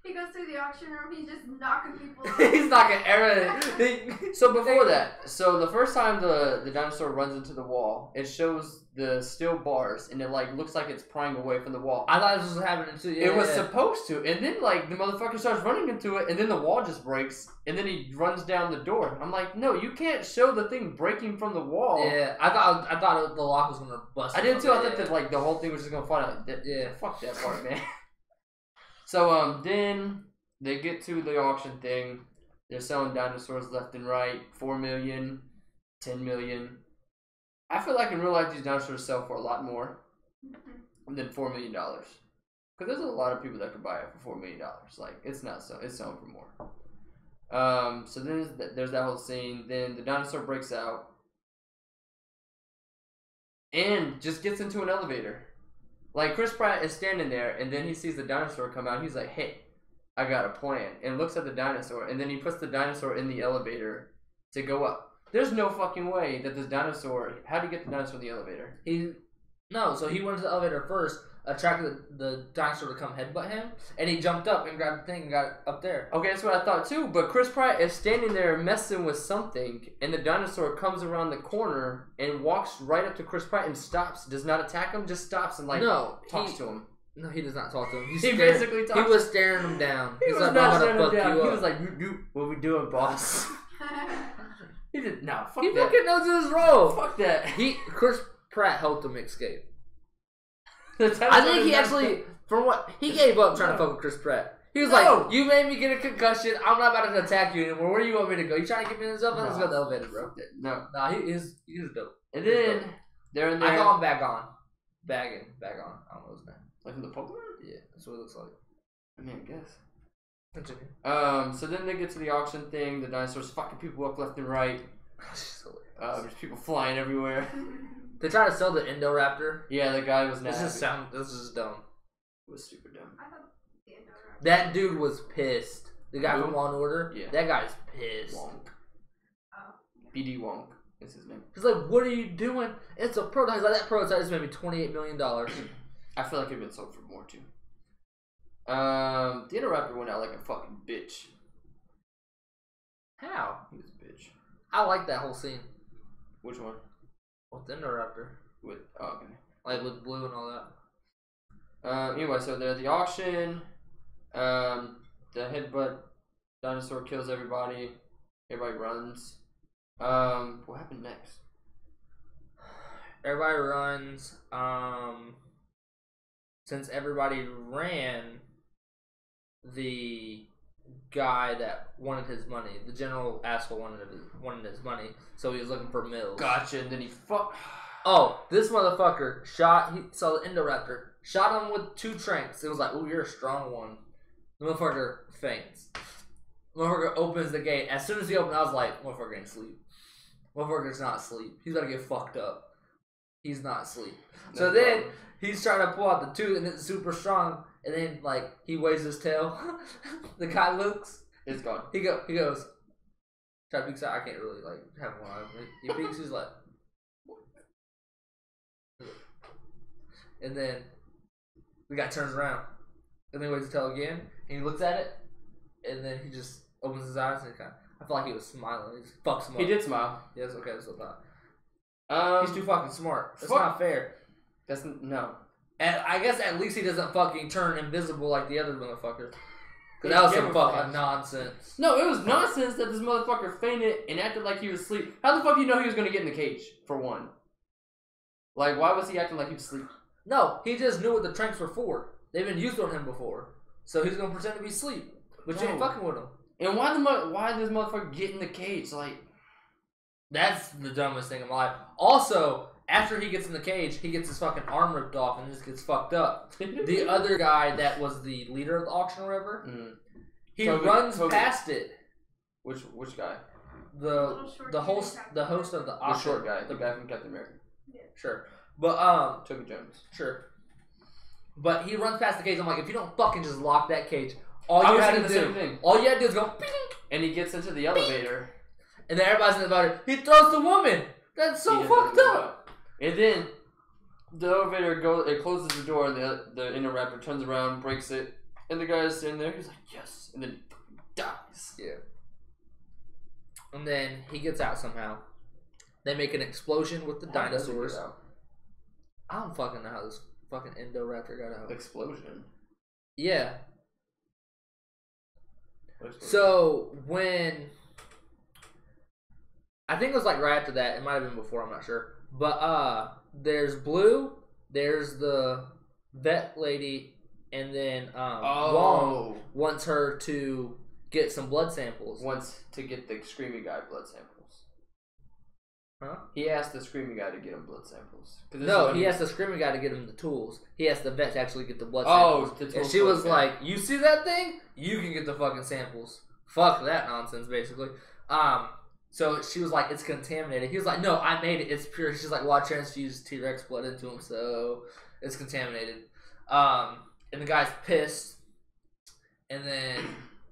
He goes through the auction room, he's just knocking people off. He's knocking everything. So before that, so the first time the dinosaur runs into the wall, it shows the steel bars, and it like looks like it's prying away from the wall. I thought this was happening too. Yeah, it was supposed to, and then like the motherfucker starts running into it, and then the wall just breaks, and then he runs down the door. I'm like, no, you can't show the thing breaking from the wall. Yeah, I thought the lock was gonna bust. I did too. I thought that like the whole thing was just gonna fall out. Yeah, fuck that part, man. So then they get to the auction thing. They're selling dinosaurs left and right. 4 million, 10 million. I feel like in real life these dinosaurs sell for a lot more than $4 million. Because there's a lot of people that could buy it for $4 million. Like, it's not so. It's selling for more. So then there's that whole scene. Then the dinosaur breaks out and just gets into an elevator. Like, Chris Pratt is standing there, and then he sees the dinosaur come out. He's like, hey, I got a plan. And looks at the dinosaur, and then he puts the dinosaur in the elevator to go up. There's no fucking way that this dinosaur. How do you get the dinosaur in the elevator? So he went to the elevator first, attracted the dinosaur to come headbutt him, and he jumped up and grabbed the thing and got up there. Okay, that's what I thought too. But Chris Pratt is standing there messing with something, and the dinosaur comes around the corner and walks right up to Chris Pratt and stops. Does not attack him, just stops and talks to him. No, he does not talk to him. He basically talks. He was staring him down. He He's was like, not "I'm staring gonna him fuck down. you He up." was like, "What we doing, boss?" He did no. Fuck He that. fucking knows his role. Fuck that. Chris Pratt helped him escape. I I think he actually, from what he gave up trying to fuck with Chris Pratt. He was like, "You made me get a concussion. I'm not about to attack you anymore. Where do you want me to go? You trying to get me in this up? Let's go to the elevator, bro." No. Nah, he's dope. And then they're in there. I call him Bag On. Bag On. I don't know his name. Like in the Pokemon? Yeah, that's what it looks like. I mean, I guess. Continue. So then they get to the auction thing. The dinosaurs fucking people up left and right. There's people flying everywhere. They try to sell the Indoraptor. Yeah, the guy was not. This is dumb. It was super dumb. That dude was pissed. The guy from Law and Order. Yeah. That guy's pissed. Wonk. BD Wonk is his name. He's like, "What are you doing? It's a prototype." He's like, "That prototype is maybe $28 million." I feel like it'd been sold for more too. The Indoraptor went out like a fucking bitch. How? He was a bitch. I like that whole scene. Which one? With the Indoraptor. Okay. Like with Blue and all that. Anyway, so they're at the auction. The headbutt dinosaur kills everybody. Everybody runs. What happened next? Everybody runs. Since everybody ran, the guy that wanted his money, the general asshole wanted his money, so he was looking for Mills. Gotcha, and then he Oh, this motherfucker he saw the Indoraptor, shot him with 2 tranks. It was like, "Ooh, you're a strong one." The motherfucker faints. The motherfucker opens the gate. As soon as he opened, I was like, "Motherfucker ain't asleep. Motherfucker's not asleep. He's about to get fucked up. He's not asleep." So then he's trying to pull out the tooth, and it's super strong. And then he waves his tail. The guy looks. It's gone. He goes. Try to peek out. I can't really have one eye. He peeks. He's like. And then the guy turns around, and then waves his tail again, and he looks at it, and then he just opens his eyes, and I feel like he was smiling. He just fucks him up. He did smile. Yeah, that's okay. That's what I thought. He's too fucking smart. That's not fair. No. And I guess at least he doesn't fucking turn invisible like the other motherfucker. Because that was some fucking nonsense. No, it was nonsense that this motherfucker fainted and acted like he was asleep. How the fuck do you know he was going to get in the cage, for one? Why was he acting like he was asleep? No, he just knew what the tranks were for. They've been used on him before. So he's going to pretend to be asleep. But you ain't fucking with him. And why did this motherfucker get in the cage? That's the dumbest thing in my life. Also, after he gets in the cage, he gets his fucking arm ripped off and just gets fucked up. The other guy that was the leader of the auction or whatever, he runs past it. Which guy? The host of the auction. The short guy, the guy from Captain America. Yeah. Sure. But Toby Jones. Sure. But he runs past the cage. I'm like, if you don't fucking just lock that cage, all you had to do is go ping, and he gets into the elevator. And then everybody's in the elevator. He throws the woman. That's so fucked up. And then the elevator it closes the door, and the Indoraptor turns around, breaks it, and the guy's sitting there. He's like, "Yes," and then he dies. Yeah. And then he gets out somehow. They make an explosion with the dinosaurs. I don't fucking know how this fucking Indoraptor got out. Explosion. Yeah. So when I think it was right after that, it might have been before, I'm not sure. But there's Blue, there's the vet lady, and then Wong wants her to get some blood samples. Wants to get the Screamy guy blood samples. Huh? He asked the Screamy guy to get him blood samples. No, he asked the Screamy guy to get him the tools. He asked the vet to actually get the blood samples. The tools. And she was like, "You see that thing? You can get the fucking samples. Fuck that nonsense," basically. So she was like, "It's contaminated." He was like, "No, I made it. It's pure." She's like, "Well, I transfused T-Rex blood into him, so it's contaminated." And the guy's pissed. And then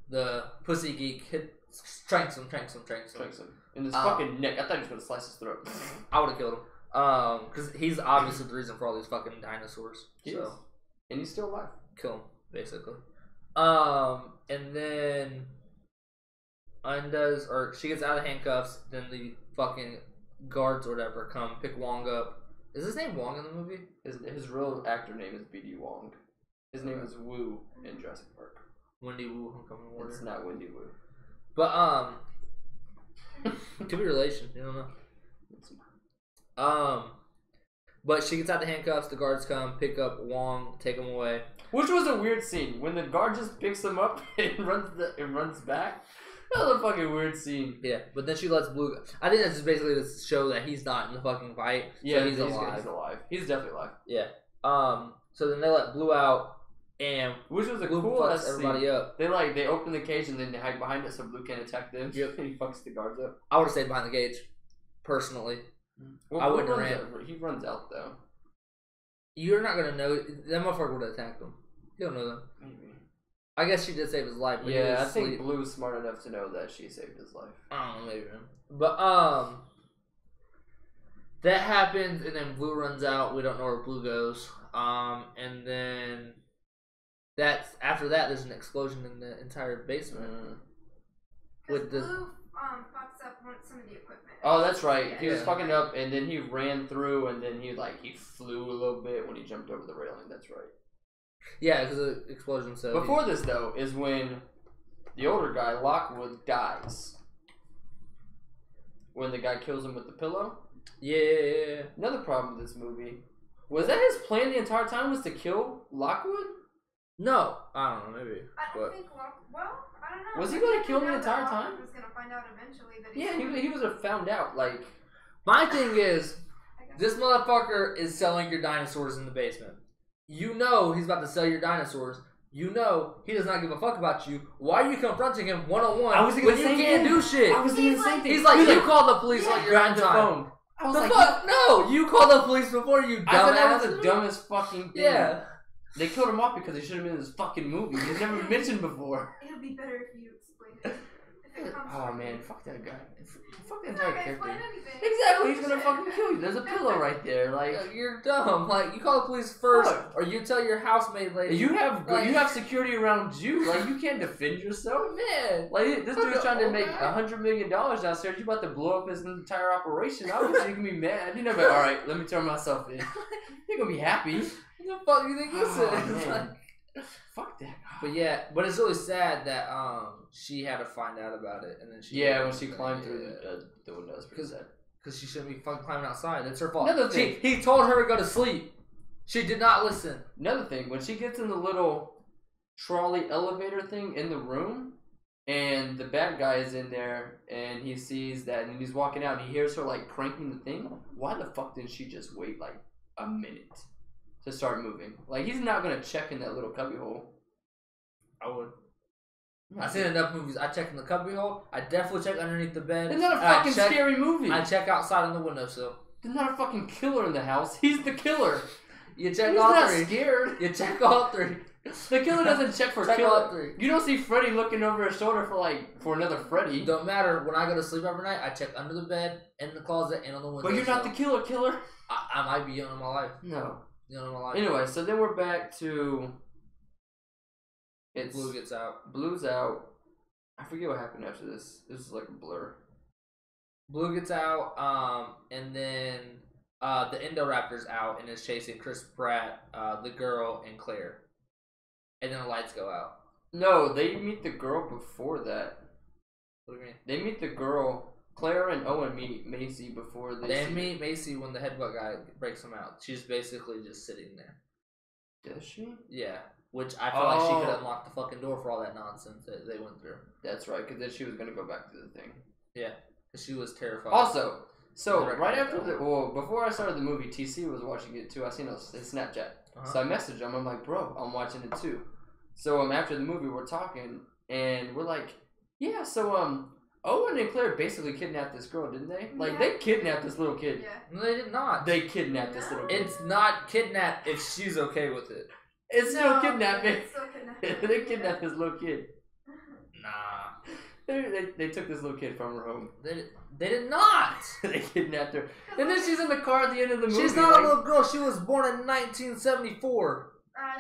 the pussy geek tranks him. in his fucking neck. I thought he was gonna slice his throat. I would have killed him. Because he's obviously the reason for all these fucking dinosaurs. And he's still alive. Kill him, basically. And then she gets out of handcuffs. Then the fucking guards or whatever come pick Wong up. Is his name Wong in the movie? His real actor name is B.D. Wong. His name is Wu in Jurassic Park. Wendy Wu, Homecoming Warrior. It's not Wendy Wu. But could be relation. You don't know. But she gets out the handcuffs. The guards come, pick up Wong, take him away. Which was a weird scene when the guard just picks him up and runs back. That was a fucking weird scene. Yeah, but then she lets Blue go. I think that's just basically to show that he's not in the fucking fight. Yeah, so he's alive. He's alive. He's definitely alive. Yeah. So then they let Blue out, and which was a Blue cool fucks everybody up. They open the cage and then they hide behind it so Blue can't attack them. Yep. And he fucks the guards up. I would have stayed behind the cage, personally. Well, I wouldn't have ran. He runs out though. You're not gonna know. That motherfucker would have attacked him. You don't know that. Maybe. I guess she did save his life. But yeah, I think Blue's smart enough to know that she saved his life. I don't know, maybe. But that happens, and then Blue runs out. We don't know where Blue goes. And then after that, there's an explosion in the entire basement. With Blue fucks up some of the equipment. Oh, that's right. He was fucking up, and then he ran through, and then he flew a little bit when he jumped over the railing. That's right. Yeah, because of the explosion. So before this, though, is when the older guy, Lockwood, dies. When the guy kills him with the pillow. Yeah. Another problem with this movie. Was that his plan the entire time, was to kill Lockwood? No. I don't know, maybe. I don't think well, I don't know. Was he going to kill him the entire time? He was going to find out eventually that he was found out, like... My thing is, this motherfucker is selling your dinosaurs in the basement. You know he's about to sell your dinosaurs. You know he does not give a fuck about you. Why are you confronting him one-on-one when you can't do shit? I was thinking the same thing. He's like, you call the police on your own time. I was the like, fuck? No! You call the police before you dumbass. I thought that was the dumbest fucking thing. Yeah. They killed him off because he should have been in this fucking movie. He's never been mentioned before. It'll be better if you explain it. Oh man, fuck that guy. Fuck that entire character. Anything. Exactly, he's gonna fucking kill you. There's a pillow right there. Like, you're dumb. Like, you call the police first, or you tell your housemaid lady. You have security around you. Like, you can't defend yourself, man. Like, this dude's trying to make $100 million downstairs. You about to blow up his entire operation? Obviously, you can be mad. You never. All right, let me turn myself in. You're gonna be happy. What the fuck do you think this is? Like, fuck that guy. But yeah, but it's really sad that she had to find out about it, and then when she climbed through the windows because she shouldn't be fucking climbing outside. It's her fault. Another thing, he told her to go to sleep. She did not listen. Another thing, when she gets in the little trolley elevator thing in the room, and the bad guy is in there, and he sees that, and he's walking out, and he hears her like cranking the thing. Why the fuck didn't she just wait like a minute to start moving? Like, he's not gonna check in that little cubby hole. I would. I've seen enough movies. I check in the cubby hole. I definitely check underneath the bed. It's not a fucking scary movie. I check outside on the windowsill. There's not a fucking killer in the house. He's the killer. You check He's all not three. Scared. You check all three. The killer doesn't check for check killer. all three. You don't see Freddy looking over his shoulder for another Freddy. Don't matter. When I go to sleep every night, I check under the bed, in the closet, and on the window. But you're not the killer. I might be young in my life. No. Young in my life. Anyway, so then we're back to. Blue gets out. Blue's out. I forget what happened after this. This is like a blur. Blue gets out, and then the Indoraptor's out and is chasing Chris Pratt, the girl, and Claire. And then the lights go out. No, they meet the girl before that. What do you mean? They meet the girl. Claire and Owen meet Macy before they meet Macy when the headbutt guy breaks them out. She's basically just sitting there. Does she? Yeah. Which I feel like she could unlock the fucking door for all that nonsense that they went through. That's right, because then she was going to go back to the thing. Yeah, because she was terrified. Also, so right after before I started the movie, TC was watching it too. I seen his Snapchat. So I messaged him. I'm like, bro, I'm watching it too. So after the movie, we're talking, and we're like, yeah, so Owen and Claire basically kidnapped this girl, didn't they? Like, they kidnapped this little kid. Yeah. No, they did not. They kidnapped this little kid. It's not kidnapped if she's okay with it. It's still kidnapping. It's still kidnapping. They kidnapped this little kid. Nah. They took this little kid from her home. They did not. They kidnapped her, and then she's in the car at the end of the movie. She's not a little girl. She was born in 1974.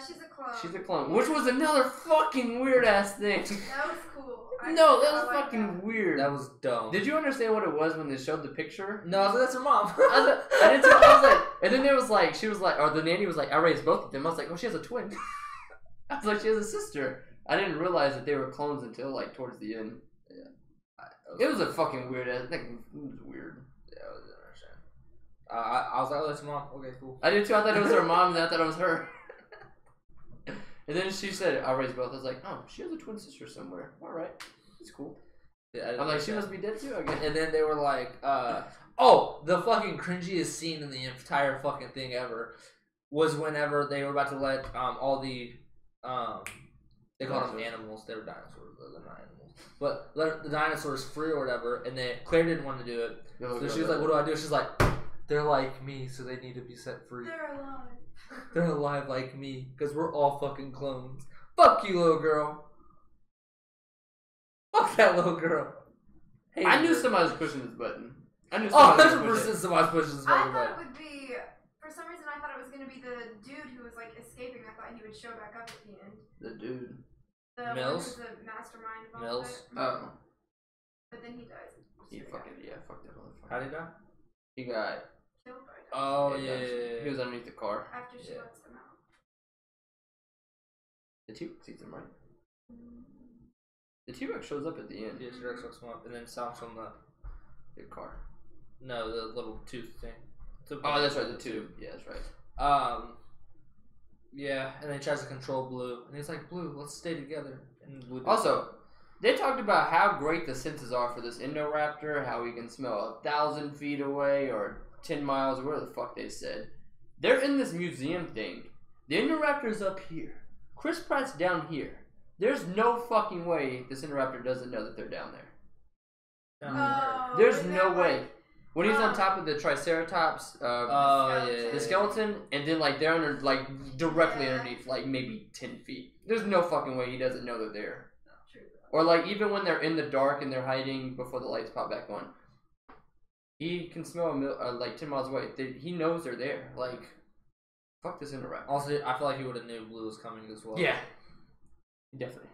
She's a clone. She's a clone, which was another fucking weird ass thing. That was cool. No, that was fucking weird. That was dumb. Did you understand what it was when they showed the picture? No, I was like, that's her mom. I didn't tell. I was like, and then there was like, she was like, or the nanny was like, I raised both of them. I was like, oh, she has a twin. I was like, she has a sister. I didn't realize that they were clones until like towards the end. Yeah, it was a fucking weird ass thing. It was weird. Yeah, I was interesting. I was like, oh, that's your mom. Okay, cool. I did too. I thought it was her mom, and I thought it was her. And then she said, I raised both. I was like, oh, she has a twin sister somewhere. All right, it's cool. Yeah, I'm like, she must be dead too, I guess. And then they were like, oh, the fucking cringiest scene in the entire fucking thing ever was whenever they were about to let all the they call them animals. They were dinosaurs. They're not animals, but let the dinosaurs free or whatever. And then Claire didn't want to do it, so she was like, "What do I do?" She's like, "They're like me, so they need to be set free. They're alive. They're alive like me, because we're all fucking clones. Fuck you, little girl. Fuck that little girl." Hated I knew her. somebody was pushing this button. I knew Oh, somebody was pushing 100% somebody's pushing this I fucking thought button. it would be, for some reason I thought it was going to be the dude who was like escaping. I thought he would show back up at the end. The dude. The Mills? one who's the mastermind of all Mills? of it. Oh. But then he dies. He fucking, fuck that motherfucker. How did he die? He got, Killed by dinosaurs. Oh, yeah. he was underneath the car. After she Yeah. lets them out. The T-Rex eats him, right? The T-Rex shows up at the end. Yeah, T-Rex hooks him up, and then sounds from the car. no, the little tooth thing. Oh, that's right, the tube. Yeah, that's right. Yeah, and then he tries to control Blue, and he's like, "Blue, let's stay together." And Blue. Also, they talked about how great the senses are for this Indoraptor, how he can smell 1,000 feet away or 10 miles, or whatever the fuck they said. They're in this museum thing. The Indoraptor's up here. Chris Pratt's down here. There's no fucking way this Indoraptor doesn't know that they're down there. Oh, There's is no that way. like- When he's on top of the Triceratops, the skeleton, and then like they're under, like directly underneath, like maybe 10 feet. There's no fucking way he doesn't know they're there. True. Or like even when they're in the dark and they're hiding before the lights pop back on, he can smell like 10 miles away. He knows they're there. Like, fuck this Indoraptor. Also, I feel like he would have knew Blue was coming as well. Yeah, definitely.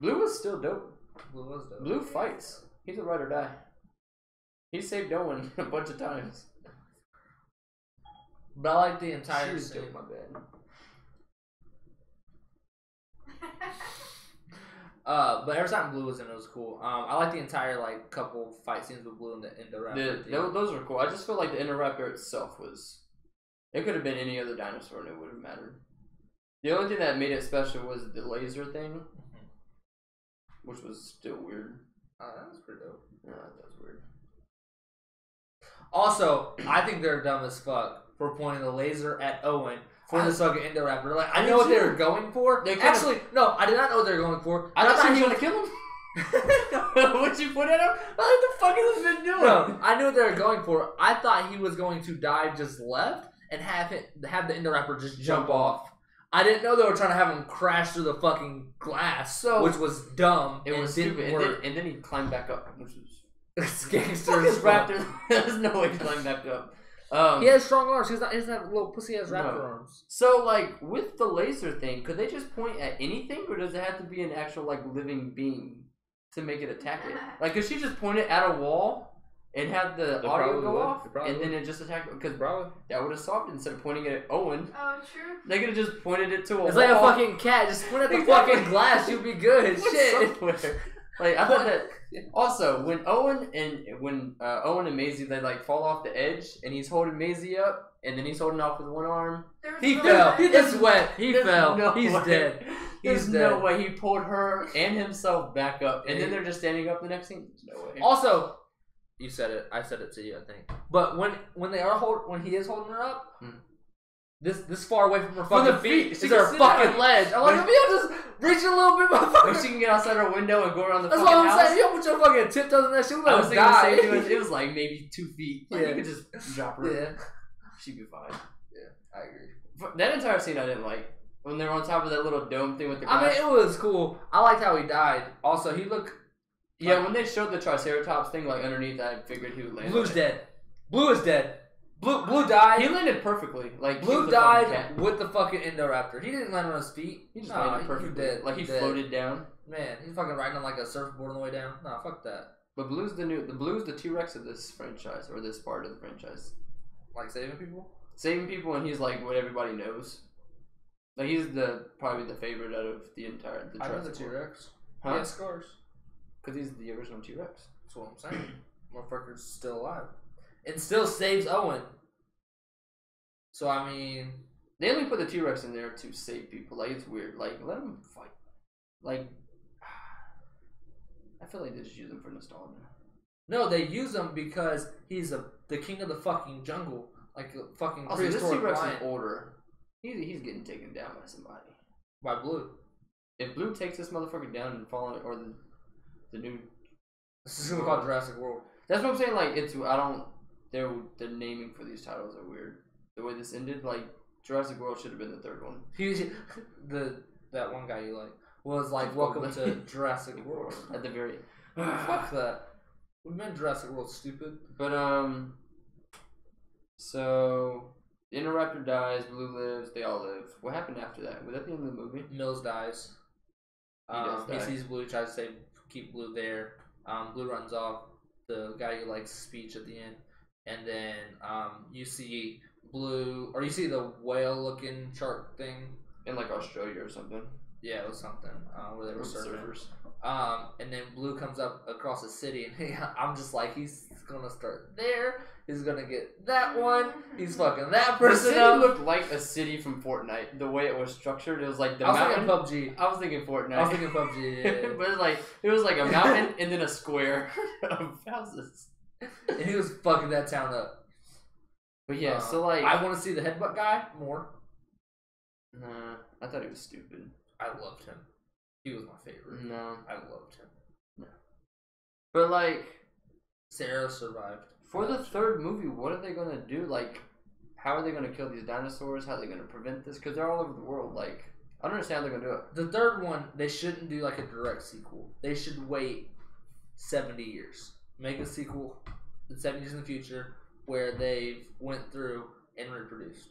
Blue was still dope. Blue was dope. Blue fights. He's a ride or die. He saved Owen a bunch of times. But I like the entire She was scene. dope, my bad. But every time Blue was in, it was cool. I like the entire like couple fight scenes with Blue and the Indoraptor. Those are cool. I just feel like the Indoraptor itself was. It could have been any other dinosaur and it would have mattered. The only thing that made it special was the laser thing, which was still weird. That was pretty dope. Yeah, that was weird. Also, I think they're dumb as fuck for pointing the laser at Owen for this fucking Indoraptor. Like, I know what they were going for. They could've- Actually, no, I did not know what they were going for. I thought he was gonna kill him. What'd you put at him? What the fuck has this been doing? No, I knew what they were going for. I thought he was going to die just left and have the Indoraptor just jump off. I didn't know they were trying to have him crash through the fucking glass, which was dumb. It was didn't stupid. work. And then he climbed back up, which was. It's gangster Fuck as this fuck. raptor. There's no way he climbed back up. He has strong arms. He doesn't have little pussy ass raptor No. arms. So, like, with the laser thing, could they just point at anything, or does it have to be an actual, like, living being to make it attack it? Like, could she just point it at a wall and have the They audio probably go would. off, They probably and then would. it just attack it? Because Probably. that would have solved it instead of pointing it at Owen. Oh, true. They could have just pointed it to a wall. It's like a fucking cat. Just point at the Exactly. fucking glass. You'll be good. Point Shit. somewhere. Like, I thought that. Also, when Owen and Maisie, they like fall off the edge, and he's holding Maisie up, and then he's holding off with one arm. There was He no fell. way. He just went. He There's fell. no He's way. dead. There's He's no dead. way he pulled her and himself back up, and then Yeah. they're just standing up the next scene. There's no way. Also, you said it. I said it to you, I think. But when he is holding her up, this far away from her From fucking the feet, feet she is can her sit fucking down. ledge. I'm like, When- if you just reach a little bit, When motherfucker. she can get outside her window and go around the That's fucking what I'm house. saying. You don't put your fucking tiptoes in that shit. We're I gonna was thinking die. the same thing. It was like maybe 2 feet. Like, Yeah. you could just drop her. Yeah. She'd be fine. I agree. But that entire scene I didn't like. When they were on top of that little dome thing with the I glass. mean, it was cool. I liked how he died. Also, he looked Yeah, when they showed the Triceratops thing like underneath, I figured he would land. Blue's dead. Blue is dead. Blue died. He landed perfectly. Like Blue died with the fucking Indoraptor. He didn't land on his feet. He just landed perfectly. Dead. Like he floated down. Man, he's fucking riding on like a surfboard on the way down. Nah, fuck that. But Blue's the T-Rex of this franchise or this part of the franchise. Like saving people. Saving people, and he's like what everybody knows. Like he's probably the favorite out of the entire. I know the T-Rex. Huh? He has scars. Because he's the original T-Rex. That's what I'm saying. Motherfucker's still alive. It still saves Owen. So I mean, they only put the T-Rex in there to save people. Like it's weird. Like let him fight. Like I feel like they just use him for nostalgia. No, they use him because he's the king of the fucking jungle, like a fucking prehistoric prehistoric T-Rex lion. is older. He's getting taken down by somebody. By Blue. If Blue takes this motherfucker down and falling, or the new, This is gonna be called Jurassic World. That's what I'm saying. Like they're naming for these titles are weird. The way this ended, like Jurassic World should have been the third one. That one guy you like was like, welcome to Jurassic World. At the very Fuck that. We meant Jurassic World, stupid. But so the Indoraptor dies, Blue lives, they all live. What happened after that? Was that the end of the movie? Mills dies. He sees Blue, tries to keep Blue there. Blue runs off. The guy who likes speech at the end, and then you see Blue, or you see the whale-looking shark thing in like Australia or something. Yeah, it was something where they were surfers. surfers. And then Blue comes up across the city, and I'm just like, he's gonna start there. He's gonna get that one. He's fucking that The person city up. looked like a city from Fortnite. The way it was structured, it was like the I was mountain. thinking PUBG. I was thinking Fortnite. I was thinking PUBG. Yeah. But it was like a mountain and then a square of houses. And he was fucking that town up. But yeah, so like I want to see the headbutt guy more. Nah, I thought he was stupid. I loved him. He was my favorite. No, I loved him. no. But like Sarah survived. for the third movie, what are they gonna do? Like, how are they gonna kill these dinosaurs? How are they gonna prevent this? Because they're all over the world. Like, I don't understand how they're gonna do it. The third one, they shouldn't do like a direct sequel. They should wait 70 years. Make a sequel 70 years in the future where they went through and reproduced.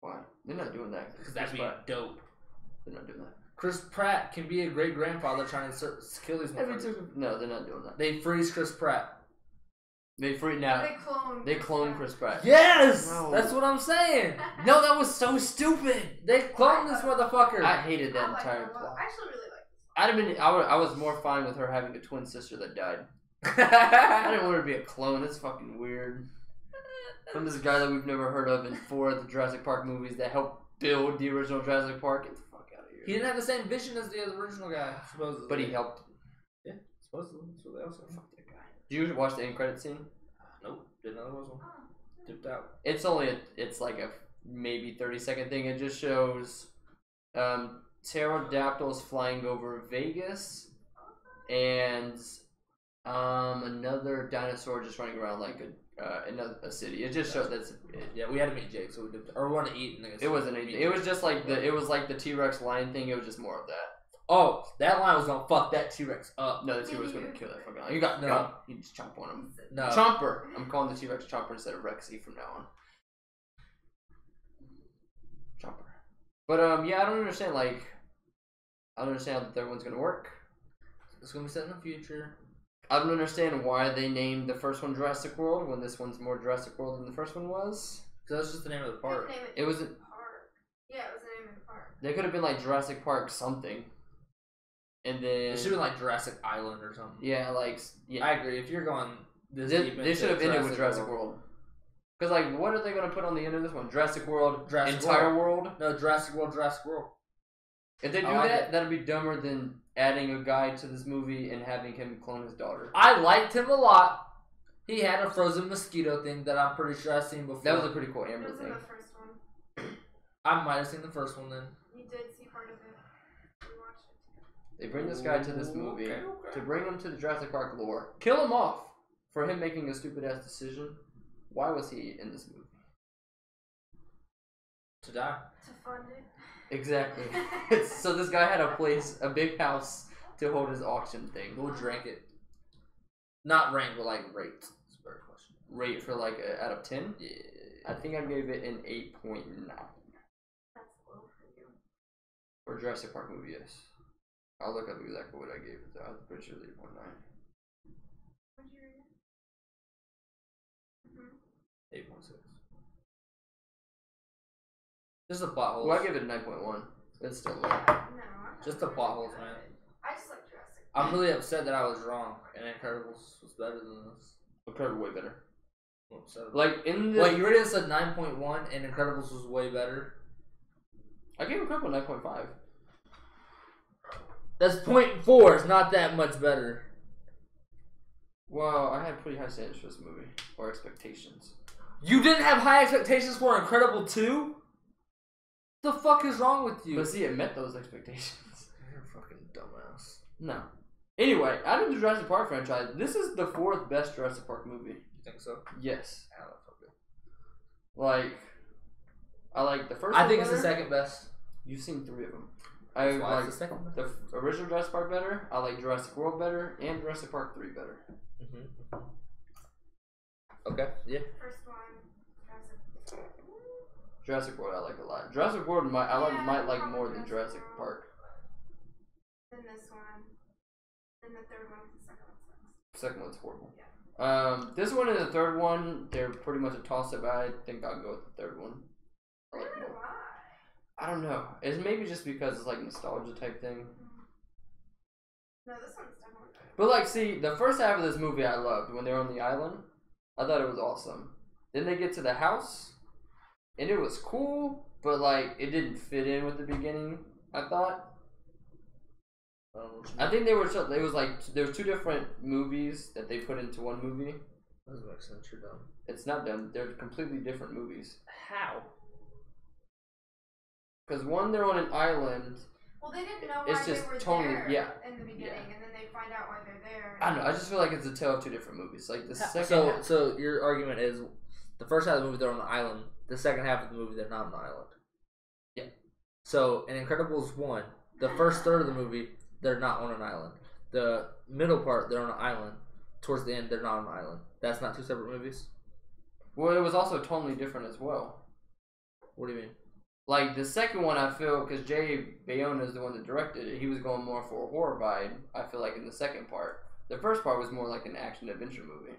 Why? They're not doing that. Because that'd be dope. They're not doing that. Chris Pratt can be a great grandfather trying to kill these motherfuckers. No, they're not doing that. They freeze Chris Pratt. They free now. They clone Chris Pratt. Yes! No. That's what I'm saying. No, that was so stupid. They cloned this motherfucker. I hated that I like entire it a lot. plot. I actually really like this. I'd have been. I was more fine with her having a twin sister that died. I didn't want her to be a clone. It's fucking weird. From this guy that we've never heard of in 4 of the Jurassic Park movies that helped build the original Jurassic Park. Get the fuck out of here. He didn't have the same vision as the original guy, supposedly. But he helped. Yeah, supposedly. That's what they also Fuck that guy. Did you watch the end credit scene? Nope, didn't know there was one. Dipped out. It's only it's like a maybe 30-second thing. It just shows pterodactyls flying over Vegas and another dinosaur just running around like a city. It just shows that's it. Yeah, we had to meet Jake, so we dipped out. Or we wanted to eat. And It wasn't anything. It was just like the T-Rex lion thing. It was just more of that. Oh, that lion was gonna fuck that T-Rex up. No, the T-Rex was gonna kill that fucking lion. You got No. You just chomp on him. No. Chomper. I'm calling the T-Rex Chomper instead of Rexy from now on. Chomper. But yeah, I don't understand. Like, I don't understand how the third one's gonna work. It's gonna be set in the future. I don't understand why they named the first one Jurassic World when this one's more Jurassic World than the first one was. Because that's just the name of the park. It was. Park. Yeah, it was the name of the park. They could have been like Jurassic Park something. And then It should have been like Jurassic Island or something. yeah, like yeah. I agree. If you're going this They deep should have into ended with Jurassic World. Because like, what are they gonna put on the end of this one? Jurassic World, Jurassic entire world. No, Jurassic World, Jurassic World. If they do I like that, it. that'd be dumber than adding a guy to this movie and having him clone his daughter. I liked him a lot. He had a frozen mosquito thing that I'm pretty sure I've seen before. That was a pretty cool It Amber was in thing. the first one. I might have seen the first one then. You did see part of it. We watched it. They bring this guy to this movie Okay. to bring him to the Jurassic Park lore. Kill him off for him making a stupid ass decision. Why was he in this movie? To die. To fund it. Exactly. So this guy had a place, a big house to hold his auction thing. What would you rank it? Not rank, but like rate. That's a better question. Rate for like out of 10? Yeah. I think I gave it an 8.9. That's low for you. For Jurassic Park movie, yes. I'll look up exactly what I gave it though. I'm pretty sure it's 8.9. What'd you rate it? 8.6. Just the plot holes. Well, I give it a 9.1. It's still low. No, I'm not Just the really plot holes, good. man. I just like Jurassic. I'm really upset that I was wrong and Incredibles was better than this. Incredible way better. I'm upset. Like in the Wait, you already said 9.1 and Incredibles was way better? I gave Incredible 9.5. That's 0.4. It's not that much better. Well, I had pretty high standards for this movie. Or expectations. You didn't have high expectations for Incredible 2? The fuck is wrong with you? But see, it met those expectations. You're a fucking dumbass. No. Anyway, out of the Jurassic Park franchise, this is the 4th best Jurassic Park movie. You think so? Yes. Yeah, that's okay. Like, I like the first I one think it's better. the second best. You've seen 3 of them. That's I why like it's the second best. the original Jurassic Park better. I like Jurassic World better. And Jurassic Park 3 better. Mm-hmm. Okay, yeah. First one, Jurassic. Jurassic World I like a lot. Jurassic World might like more than Jurassic Park. Then this one. Then the third one, the second one sucks. Second one's horrible. Yeah. This one and the third one, they're pretty much a toss-up. I think I'll go with the third one. I like Really? more. Why? I don't know. It's maybe just because it's like nostalgia type thing. No, this one's definitely better. But like, see, the first half of this movie I loved when they were on the island. I thought it was awesome. Then they get to the house, and it was cool, but like it didn't fit in with the beginning. I thought. I think they were. It was like there was 2 different movies that they put into one movie. Doesn't make sense. You're dumb. It's not done. They're completely different movies. How? Because one, they're on an island. Well, they didn't know It's why just they were totally- there yeah. in the beginning, and then they find out why they're there. I don't know. I just feel like it's a tale of 2 different movies. Like the second. half, So your argument is the first half of the movie they're on the island. The second half of the movie they're not on the island. Yeah. So in Incredibles 1, the first third of the movie they're not on an island. The middle part they're on an island. Towards the end they're not on an island. That's not 2 separate movies. well, it was also totally different as well. What do you mean? Like the second one, I feel because Jay Bayona is the one that directed it. He was going more for a horror vibe. I feel like in the second part, the first part was more like an action adventure movie.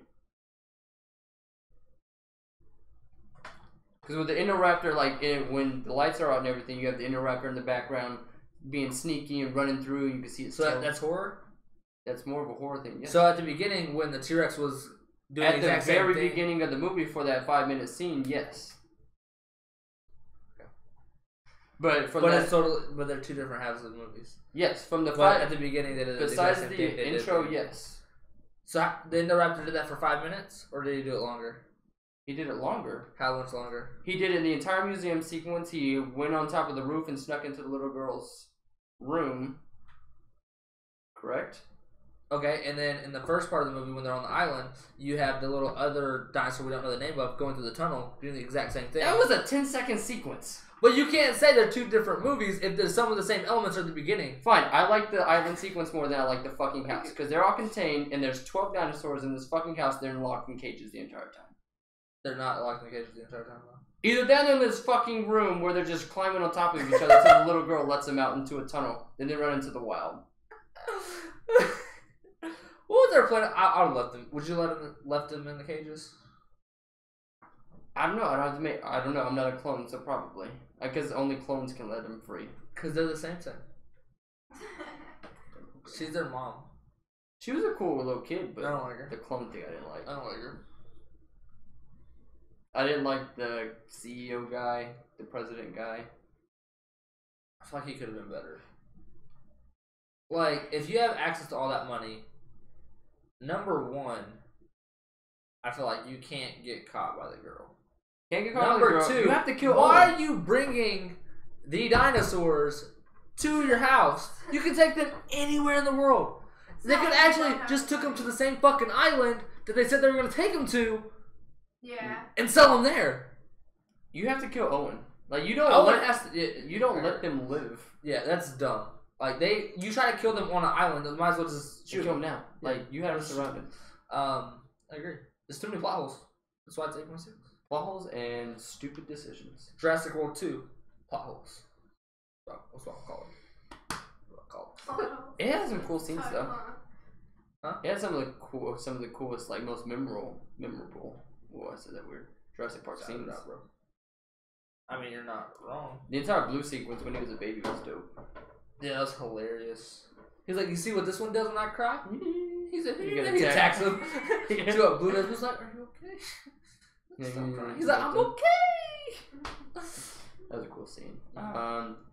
Because with the Indoraptor, like when the lights are out and everything, you have the Indoraptor in the background being sneaky and running through. You can see it. So that's horror. That's more of a horror thing. Yes. So at the beginning when the T-Rex was doing at the exact same very thing, beginning of the movie for that 5-minute scene, yes. But from that, it's totally, but they're 2 different halves of the movies. yes, from the But at the beginning they did the besides exact same the thing they did intro, for- yes, So the Indoraptor did that for 5 minutes, or did he do it longer? he did it longer. How much longer? He did it in the entire museum sequence. He went on top of the roof and snuck into the little girl's room. Correct? Okay, and then in the first part of the movie, when they're on the island, you have the little other dinosaur we don't know the name of going through the tunnel, doing the exact same thing. That was a 10-second sequence. But you can't say they're 2 different movies if there's some of the same elements at the beginning. Fine, I like the island sequence more than I like the fucking house. Because they're all contained, and there's 12 dinosaurs in this fucking house. They're locked in cages the entire time. They're not locked in the cages the entire time, though. Either they're in this fucking room where they're just climbing on top of each other until the little girl lets them out into a tunnel. Then they run into the wild. What was their plan? I would have left them. Would you left them in the cages? I don't know. I don't know. I'm not a clone, so probably. I guess only clones can let them free. Because they're the same thing. She's their mom. She was a cool little kid, but I don't like her. the clone thing I didn't like. I don't like her. I didn't like the CEO guy, the president guy. I feel like he could have been better. Like, if you have access to all that money, number one, I feel like you can't get caught by the girl. Can't get caught Number by the girl. two, You have to kill why Owen. are you bringing the dinosaurs to your house? You can take them anywhere in the world. They could actually just took them to the same fucking island that they said they were going to take them to Yeah. and sell them there. You have to kill Owen. Like you don't. Owen let, has to. you don't let them live. Yeah, that's dumb. Like you try to kill them on an island, they might as well just shoot Kill them now. Like you have them surrounded. I agree. There's too many plot holes. That's why it's 8.6. Plot holes and stupid decisions. Jurassic World 2, plot holes. That's what I'll call it. It had some cool scenes though. Huh? It had some of the coolest, like most memorable. Oh, I said that weird. Jurassic Park scenes. Out, bro. I mean, you're not wrong. The entire blue sequence when he was a baby was dope. Yeah, that was hilarious. He's like, you see what this one does when I cry? He's like, You he attacks him. See what Blue does? He's like, are you okay? He's like, I'm okay. That was a cool scene.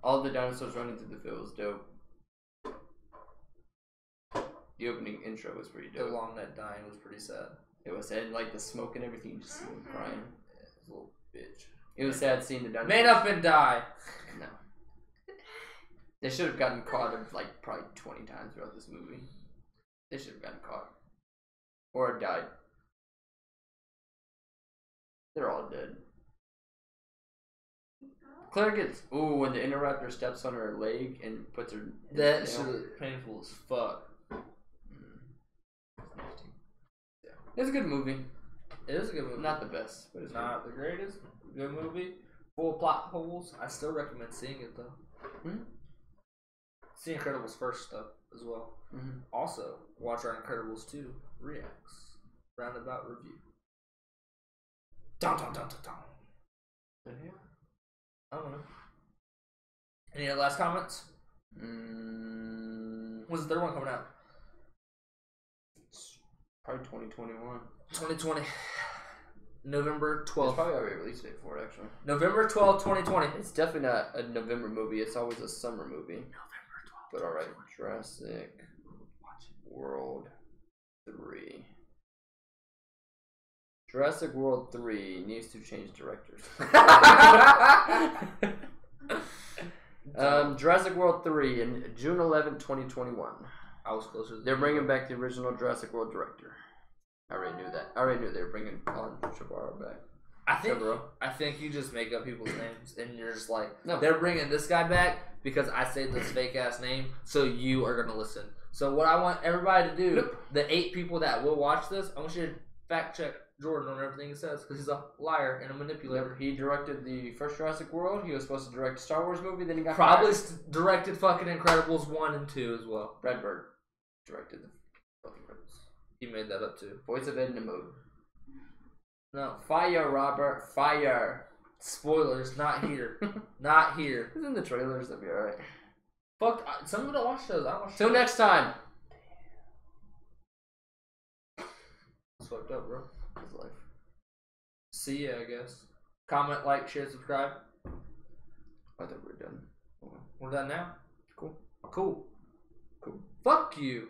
All the dinosaurs running through the field was dope. The opening intro was pretty dope. The long neck dying was pretty sad. It was sad, like the smoke and everything. You just see him crying. Yeah, it's a little bitch. It was sad seeing the dinosaurs. Man up and die. No. They should have gotten caught like probably 20 times throughout this movie. They should have gotten caught. Or died. They're all dead. Claire gets when the Interraptor steps on her leg and puts her. That shit was painful as fuck. Yeah. It's a good movie. It is a good movie. Not the best, but it's not the greatest. Good movie. Full plot holes. I still recommend seeing it though. Mm-hmm. See Incredibles first stuff as well. Mm-hmm. Also, watch our Incredibles 2 reacts. Roundabout review. Dun dun dun dun dun. Yeah. I don't know. Any other last comments? When's the third one coming out? Probably 2021. 2020. November There's 12th. probably already a release date for it, actually. November 12th, 2020. It's definitely not a November movie. It's always a summer movie. November 12th. But alright, Jurassic World 3. Jurassic World 3 needs to change directors. Jurassic World 3 in June 11, 2021. I was closer. They're bringing back the original Jurassic World director. I already knew that. I already knew they were bringing Colin Trevorrow back. I think you just make up people's names and you're just like, no, they're bringing this guy back because I say this fake ass name, so you are gonna listen. So what I want everybody to do, the 8 people that will watch this, I want you to fact check Jordan on everything he says because he's a liar and a manipulator. He directed the first Jurassic World. He was supposed to direct a Star Wars movie. Then he got probably directed fucking Incredibles 1 and 2 as well. Brad Bird directed the fucking Incredibles. He made that up too. Voice of Ed Nemo. No. Fire, Robert. Fire. Spoilers, not here. Not here. It's in the trailers. That'll be alright. Fuck, some people don't watch those. I watch. Till next time. It's fucked up, bro. His life. See ya, I guess. Comment, like, share, subscribe. I think we're done. We're done now? Cool. Cool. Cool. Fuck you.